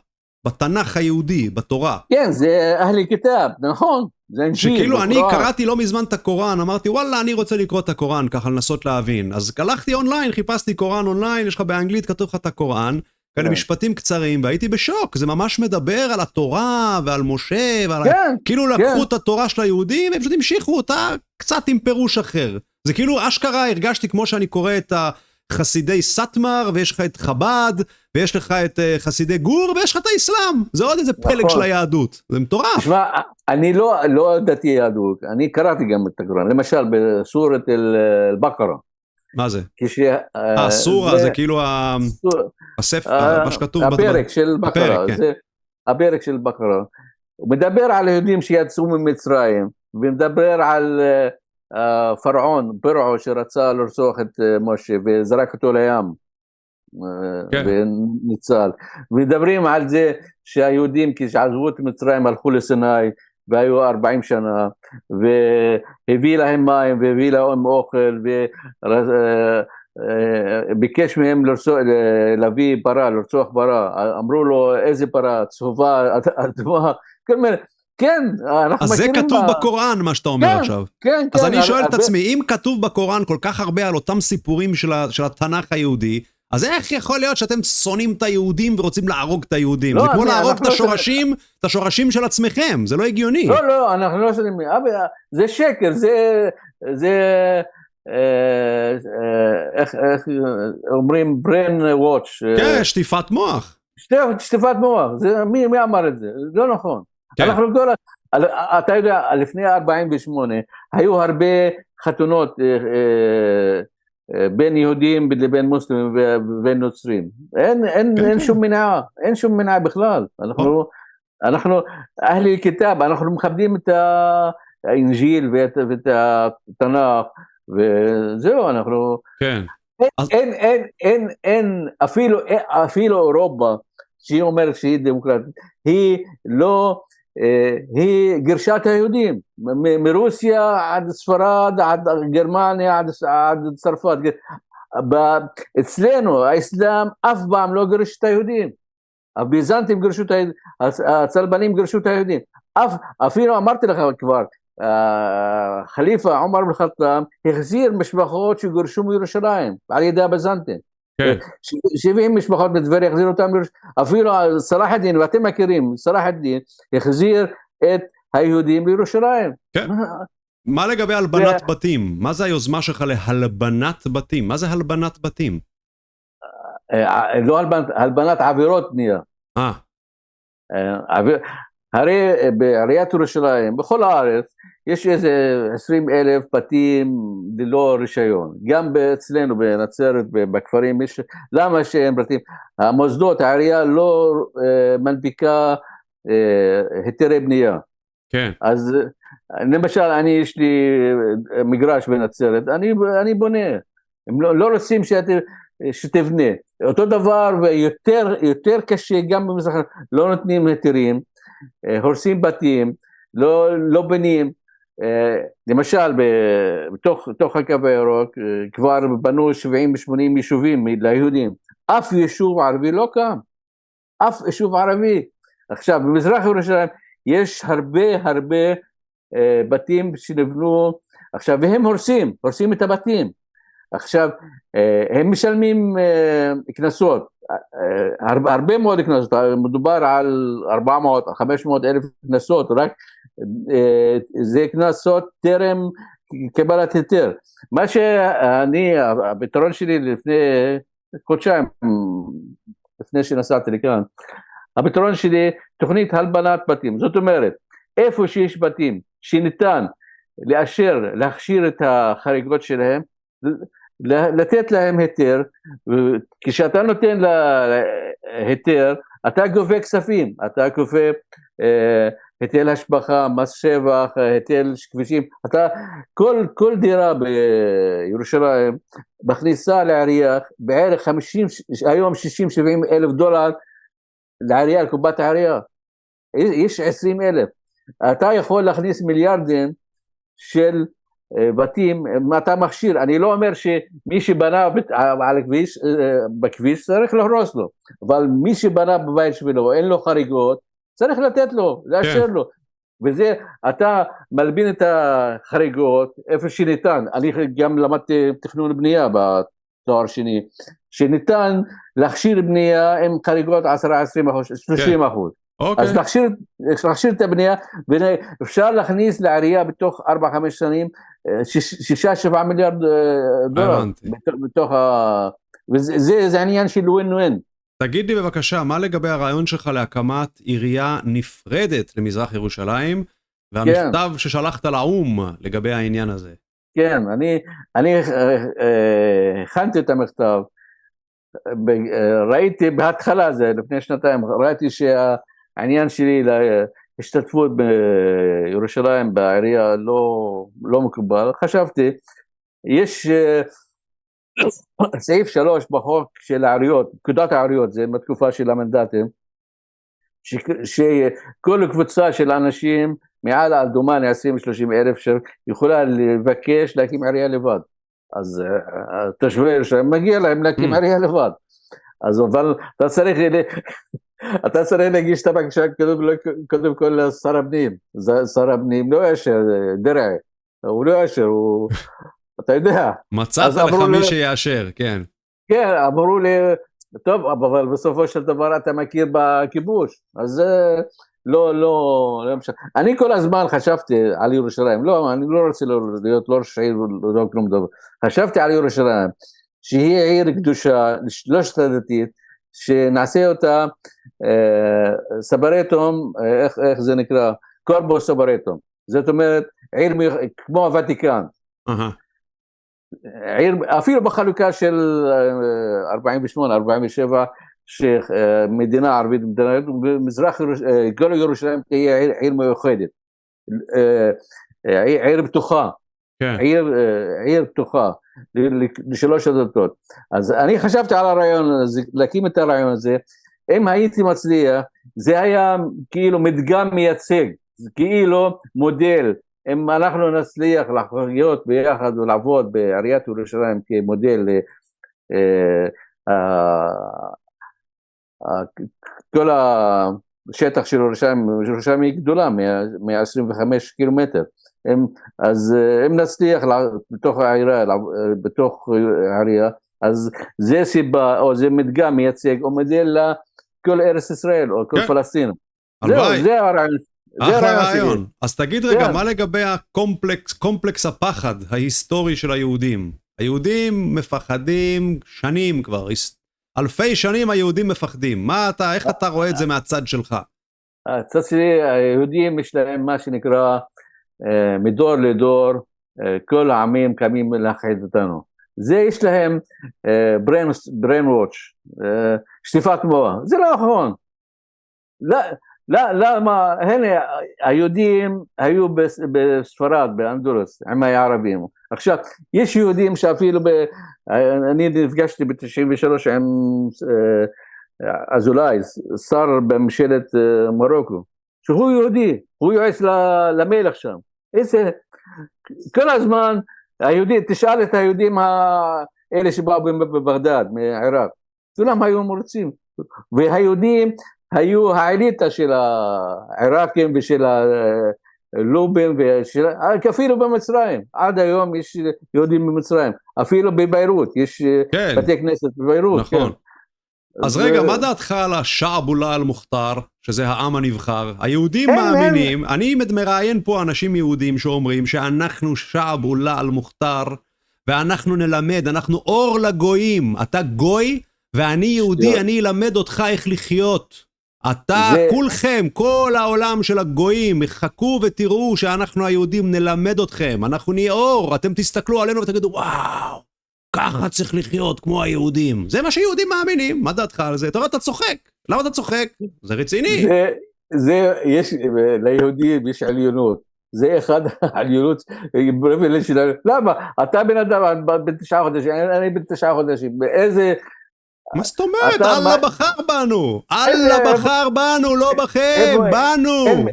בתנ"ך היהודי, בתורה. כן, זה אהלי כתב, נכון. שכאילו אני קראתי לא מזמן את הקוראן, אמרתי וואלה אני רוצה לקרוא את הקוראן ככה לנסות להבין, אז הלכתי אונליין, חיפשתי קוראן אונליין, יש לך באנגלית כתוב לך את הקוראן, כאלה משפטים קצרים, והייתי בשוק, זה ממש מדבר על התורה ועל משה, כאילו לקחו את התורה של היהודים, והם פשוט המשיכו אותה קצת עם פירוש אחר, זה כאילו אשכרה הרגשתי כמו שאני קורא את החסידי סטמר, ויש לך את חב"ד, ויש לך את חסידי גור, ויש לך את האסלאם. זה עוד איזה פלג של היהדות. זה מטורף. תשמע, אני לא ידעתי יהדות, אני קראתי גם את הקוראן, למשל בסורת אל-בקרה. מה זה? סורה, זה כאילו הספר, מה שכתוב. הפרק של בקרה, זה הפרק של בקרה. הוא מדבר על היהודים שיצאו ממצרים, ומדבר על פרעון שרצה לרצוח את משה וזרק אותו לים וניצל. מדברים על זה שהיהודים כשעזבו את מצרים הלכו לסיני והיו 40 שנה והביא להם מים והביא להם אוכל וביקש מהם להביא פרה, לרצוח פרה. אמרו לו איזה פרה? צהובה, אדומה, כל מיני. כן, אז זה כתוב בקוראן, מה שאתה אומר עכשיו. כן. אז אני שואל את עצמי, אם כתוב בקוראן כל כך הרבה על אותם סיפורים של התנ"ך היהודי, אז איך יכול להיות שאתם שונאים את היהודים ורוצים להרוג את היהודים? זה כמו להרוג את השורשים של עצמכם, זה לא הגיוני. לא, אנחנו לא שונאים, זה שקר, איך אומרים brain watch. כן, שטיפת מוח. שטיפת מוח, מי אמר את זה? לא נכון. אתה יודע, לפני 48 היו הרבה חתונות בין יהודים לבין מוסלמים ובין נוצרים. אין שום מנעה בכלל. אנחנו אהלי כיתב, אנחנו מכבדים את האנג'יל ואת התנ"ך, וזהו, אנחנו... אין, אפילו אירופה, שהיא אומרת שהיא דמוקרטית, היא לא, היא גירשה את היהודים, מרוסיה עד ספרד, עד גרמניה, עד צרפת. אצלנו, האסלאם אף פעם לא גירש את היהודים. הביזנטים גירשו את היהודים, הצלבנים גירשו את היהודים. אפילו אמרתי לך כבר, חליפה עומר בן ח'טאב החזיר משפחות שגורשו מירושלים על ידי הביזנטים. 70 משפחות בטבריה החזירו אותם, אפילו סלאח א-דין, ואתם מכירים, סלאח א-דין החזיר את היהודים לירושלים. מה לגבי הלבנת בתים? מה זה היוזמה שלך להלבנת בתים? מה זה הלבנת בתים? לא הלבנת עבירות בנייה. הרי בעיריית ירושלים, בכל הארץ, יש איזה 20,000 בתים ללא רישיון. גם אצלנו בנצרת, בכפרים, למה שאין בתים? המוסדות, העירייה לא מנפיקה היתרי בנייה. כן. אז למשל, יש לי מגרש בנצרת, אני בונה. הם לא רוצים שתבנה. אותו דבר, ויותר קשה גם במזרח, לא נותנים היתרים, הורסים בתים, לא בנים. למשל, בתוך הקו הירוק, כבר בנו 70-80 יישובים ליהודים. אף יישוב ערבי לא קם. אף יישוב ערבי. עכשיו, במזרח ירושלים, יש הרבה בתים שנבנו, עכשיו, והם הורסים את הבתים. עכשיו, הם משלמים כנסות, הרבה מאוד כנסות, מדובר על 400-500 אלף כנסות, רק זה כנסות טרם קבלת היתר. מה הפתרון שלי לפני חודשיים, לפני שנסעתי לכאן, הפתרון שלי תוכנית הלבנת בתים, זאת אומרת, איפה שיש בתים שניתן להכשיר את החריגות שלהם, לתת להם היתר, כשאתה נותן היתר, אתה גובה כספים, אתה גובה היטל השבחה, מס שבח, היטל כבישים, כל דירה בירושלים מכניסה לעירייה בערך 50, היום 60-70 אלף דולר לעירייה, לקופת העירייה, יש 20,000, אתה יכול להכניס מיליארדים של בתים, אתה מכשיר. אני לא אומר שמי שבנה על הכביש, בכביש צריך להרוס לו, אבל מי שבנה בבית שלו, אין לו חריגות, צריך לתת לו, לאשר לו, וזה, אתה מלבין את החריגות איפה שניתן. אני גם למדתי תכנון בנייה בתואר שני, שניתן להכשיר בנייה עם חריגות 10-20%, 30%. אז להכשיר את הבנייה, ואפשר להכניס לעירייה בתוך 4-5 שנים 6-7 מיליארד דולר, הבנתי. בתוך וזה עניין של ווין ווין. תגיד לי בבקשה, מה לגבי הרעיון שלך להקמת עירייה נפרדת למזרח ירושלים, והמכתב ששלחת לאום לגבי העניין הזה? כן, אני הכנתי את המכתב, ראיתי בהתחלה, זה לפני שנתיים, ראיתי שהעניין שלי להשתתפות בירושלים בעירייה לא מקובל, חשבתי, יש סעיף 3 בחוק של העיריות, פקודת העיריות, זה בתקופה של המנדטים, שכל קבוצה של אנשים מעל על דומני 20-30 אלף שיכולה לבקש להקים עירייה לבד. אז תושבי ירושלים מגיע להם להקים עירייה לבד. אז אבל אתה צריך להגיש את הבקשה קודם כל לשר הפנים. שר הפנים לא יאשר, דרעי, הוא לא יאשר, אתה יודע. מצאת לך מי שיאשר, כן. כן, אמרו לי, טוב, אבל בסופו של דבר אתה מכיר בכיבוש, אז לא משנה. אני כל הזמן חשבתי על ירושלים, לא, אני לא רוצה להיות לא ראש עיר, לא כלום דבר. חשבתי על ירושלים, שהיא עיר קדושה, לא שתדתית, שנעשה אותה סברטום, איך זה נקרא? קורבו סברטום. זאת אומרת, עיר כמו הוותיקן. עיר, אפילו בחלוקה של 48-47, שמדינה ערבית, במזרח כל ירושלים תהיה עיר מיוחדת, עיר פתוחה, עיר פתוחה לשלוש הדתות. אז אני חשבתי על הרעיון הזה, להקים את הרעיון הזה, אם הייתי מצליח, זה היה כאילו מדגם מייצג, כאילו מודל, אם אנחנו נצליח לחיות ביחד ולעבוד בעיריית ירושלים כמודל, כל השטח של ירושלים היא גדולה, 125 קילומטר, אז אם נצליח בתוך העירייה, אז זה סיבה, או זה מדגם מייצג, או מודל לכל ארץ ישראל, או כל פלסטין. זה הרעיון. אחלה רעיון. אז תגיד רגע, מה לגבי קומפלקס הפחד ההיסטורי של היהודים? היהודים מפחדים שנים כבר, אלפי שנים היהודים מפחדים. איך אתה רואה את זה מהצד שלך? הצד שלי, היהודים יש להם מה שנקרא מדור לדור, כל העמים קמים להכחיד אותנו. זה יש להם brain watch, שטיפת מוח. זה לא נכון. למה, הנה, היהודים היו בספרד, באנדולוס, עם הערבים. עכשיו, יש יהודים שאפילו, אני נפגשתי ב-93 עם אזולאי, שר בממשלת מרוקו, שהוא יהודי, הוא יועץ למלך שם. כל הזמן, תשאל את היהודים האלה שבאו בבגדד, מעיראק, כולם היו מרוצים, והיהודים, היו האליטה של העיראקים ושל הלובים, אפילו במצרים, עד היום יש יהודים במצרים, אפילו בביירות, יש בתי כנסת בביירות. נכון. אז רגע, מה דעתך על השעבולה אל-מוכתר, שזה העם הנבחר? היהודים מאמינים, אני מראיין פה אנשים יהודים שאומרים שאנחנו שעבולה אל-מוכתר, ואנחנו נלמד, אנחנו אור לגויים, אתה גוי, ואני יהודי, אני אלמד אותך איך לחיות. אתה, כולכם, כל העולם של הגויים, חכו ותראו שאנחנו היהודים נלמד אתכם, אנחנו נהיה אור, אתם תסתכלו עלינו ותגידו, וואו, ככה צריך לחיות כמו היהודים. זה מה שיהודים מאמינים, מה דעתך על זה? אתה צוחק, למה אתה צוחק? זה רציני. ליהודים יש עליונות, זה אחד העליונות, למה? אתה בן אדם, בן 9 חודשים, אני בן 9 חודשים, באיזה... מה זאת אומרת? אללה בחר בנו. אללה בחר בנו, לא בכם, בנו.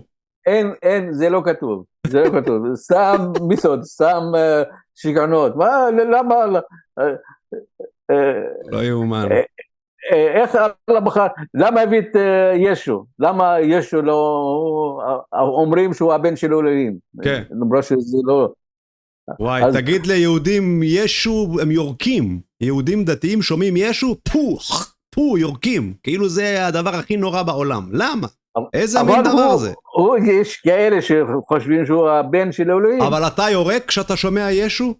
אין, זה לא כתוב. זה לא כתוב. סתם מיסוד, סתם שיגעונות. למה? לא יאומן. איך אללה בחר? למה הביא את ישו? למה ישו לא... אומרים שהוא הבן של אלוהים. כן. למרות שזה לא... וואי, תגיד ליהודים, ישו, הם יורקים. יהודים דתיים שומעים ישו, פו, יורקים. כאילו זה הדבר הכי נורא בעולם. למה? איזה מין דבר זה? יש כאלה שחושבים שהוא הבן של אלוהים. אבל אתה יורק כשאתה שומע ישו?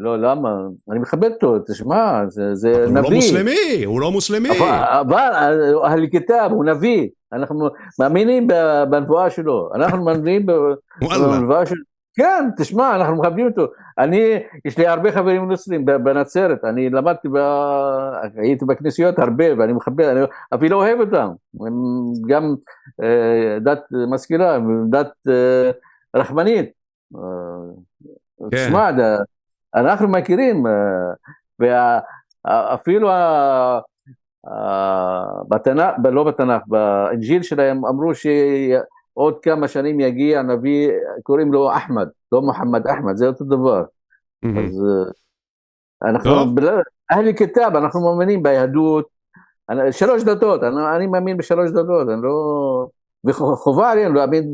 לא, למה? אני מכבד אותו, תשמע, זה נביא. הוא לא מוסלמי, הוא לא מוסלמי. אבל הכתב הוא נביא, אנחנו מאמינים בנבואה שלו, אנחנו מאמינים בנבואה שלו. כן, תשמע, אנחנו מכבדים אותו. יש לי הרבה חברים נוצרים בנצרת, אני למדתי, הייתי בכנסיות הרבה, ואני מכבד, אני אפילו אוהב אותם. הם גם דת משכילה, דת רחמנית. תשמע, אנחנו מכירים, ואפילו בתנ"ך, לא בתנ"ך, באנג'יל שלהם אמרו שעוד כמה שנים יגיע נביא, קוראים לו אחמד, לא מוחמד אחמד, זה אותו דבר. אז אנחנו, אהלי כתב, אנחנו מאמינים ביהדות, 3 דתות, אני מאמין ב3 דתות, אני לא, וחובה עלינו להאמין,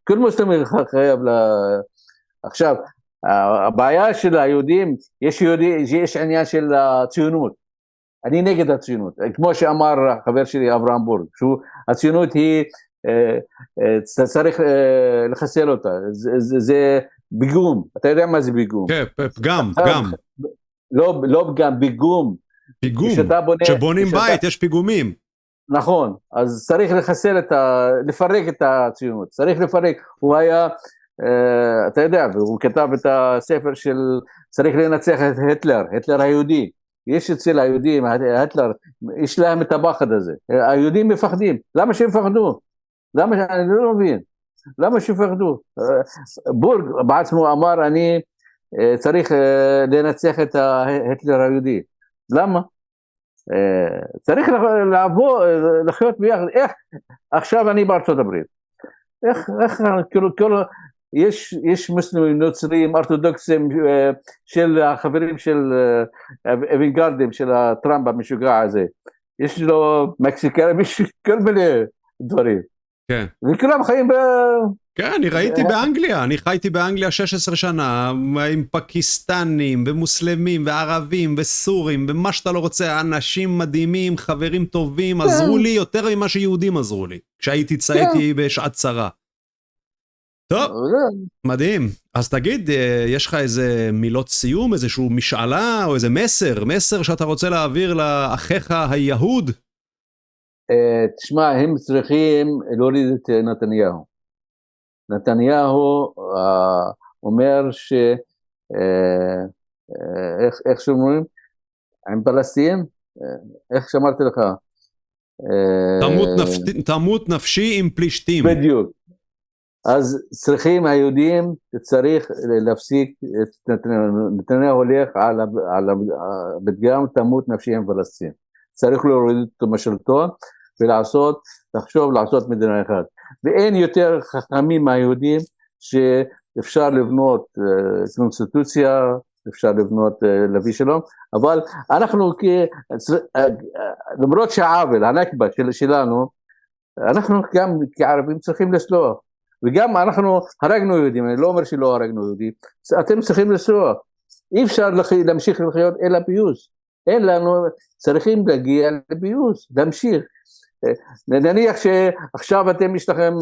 כל מוסלמי חייב עכשיו, הבעיה של היהודים, יש עניין של הציונות, אני נגד הציונות, כמו שאמר חבר שלי אברהם בורג, הציונות היא, צריך לחסל אותה, זה ביגום, אתה יודע מה זה ביגום? כן, פגם. לא פגם, ביגום. פיגום, כשבונים בית יש פיגומים. נכון, אז צריך לפרק את הציונות, צריך לפרק, הוא היה, אתה יודע, והוא כתב את הספר של צריך לנצח את היטלר היהודי, יש אצל היהודים, היטלר, יש להם את הפחד הזה, היהודים מפחדים, למה שהם פחדו? אני לא מבין, למה שיפחדו? בורג בעצמו אמר, אני צריך לנצח את היטלר היהודי, למה? צריך לחיות ביחד, איך? עכשיו אני בארצות הברית, איך, יש מוסלמים נוצרים, אורתודוקסים של החברים של אבינגרדים, של הטראמפ המשוגע הזה, יש לו מקסיקנים, יש כל מיני דברים. כן. וכולם חיים כן, אני ראיתי באנגליה, אני חייתי באנגליה 16 שנה, עם פקיסטנים ומוסלמים וערבים וסורים, ומה שאתה לא רוצה, אנשים מדהימים, חברים טובים, עזרו לי יותר ממה שיהודים עזרו לי, כשהייתי צייתי בשעת צרה. טוב, מדהים. אז תגיד, יש לך איזה מילות סיום, איזשהו משאלה, או איזה מסר שאתה רוצה להעביר לאחיך היהוד? תשמע, הם צריכים להוריד את נתניהו. נתניהו אומר איך שאומרים, עם פלסטין, איך שאמרתי לך? תמות נפשי עם פלישתים. בדיוק. אז צריכים היהודים, צריך להפסיק, נתניהו הולך על הפתגם תמות נפשי עם פלסטין. צריך להוריד אותו משלטון לחשוב לעשות מדינה אחת. ואין יותר חכמים מהיהודים שאפשר לבנות קונסטיטוציה, אפשר לבנות להביא שלום, אבל אנחנו למרות שהעוול, הנכבה שלנו, אנחנו גם כערבים צריכים לסלוח, וגם אנחנו הרגנו יהודים, אני לא אומר שלא הרגנו יהודים, אתם צריכים לסלוח, אי אפשר להמשיך לחיות אלא פיוס, אין לנו, צריכים להגיע לפיוס, להמשיך, נניח שעכשיו אתם יש לכם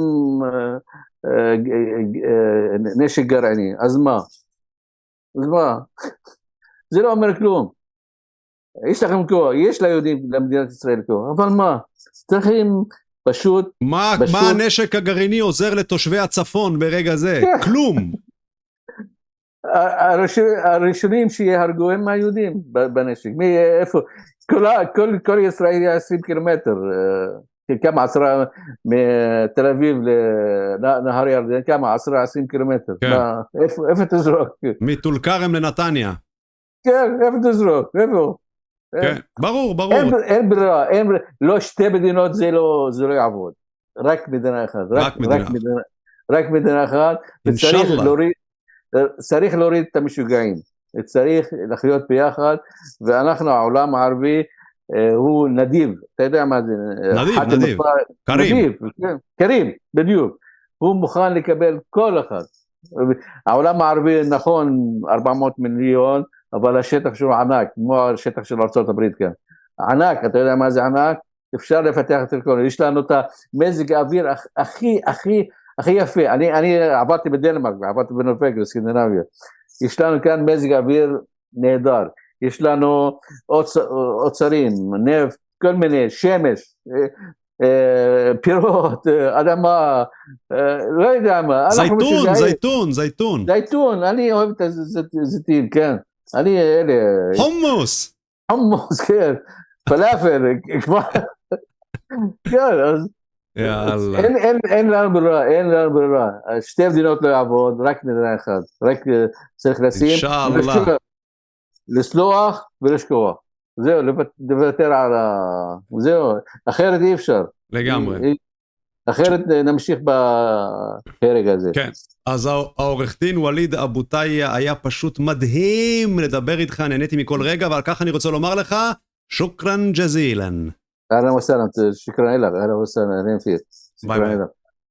נשק גרעיני, אז מה? זה לא אומר כלום, יש לכם כוח, יש ליהודים למדינת ישראל כוח, אבל מה? צריכים פשוט... מה הנשק הגרעיני עוזר לתושבי הצפון ברגע זה? כלום. הראשונים שיהרגו הם היהודים בנשק, מאיפה? כל ישראל יהיה 20 קילומטר, כמה 10 מתל אביב לנהר ירדן, כמה 10-20 קילומטר, איפה תזרוק? מטול כרם לנתניה. כן, איפה תזרוק? איפה? כן, ברור. אין ברירה, לא שתי מדינות זה לא יעבוד, רק מדינה אחת, רק מדינה אחת, צריך להוריד את המשוגעים, צריך לחיות ביחד, ואנחנו העולם הערבי הוא נדיב, אתה יודע מה זה? נדיב, קרים, בדיוק, הוא מוכן לקבל כל אחד, העולם הערבי נכון 400 מיליון, אבל השטח שלו ענק, כמו השטח של ארצות הברית כאן, ענק, אתה יודע מה זה ענק? אפשר לפתח את הכל, יש לנו את המזג האוויר הכי יפה, אני עברתי בדנמרק, עברתי בנורבגיה, בסקנדינביה, יש לנו כאן מזג האוויר נהדר, יש לנו אוצרים, נפט, כל מיני, שמש, פירות, אדמה, לא יודע מה. זיתון, אני אוהב את הזיתים, כן. חומוס, כן. פלאפל, כבר. כן, אז. אין לנו ברירה, שתי מדינות לא יעבוד, רק מדינה אחת, רק צריך לשים. אינשאללה. לסלוח ולשכוח. זהו, לוותר על זהו, אחרת אי אפשר. לגמרי. אחרת נמשיך בפרק הזה. כן, אז העורך דין וליד אבו טאיה היה פשוט מדהים לדבר איתך, נהניתי מכל רגע, ועל כך אני רוצה לומר לך, שוקרן ג'זילן. אהלן וסהלן, שוקרן לך, אהלן וסהלן, ביי ביי.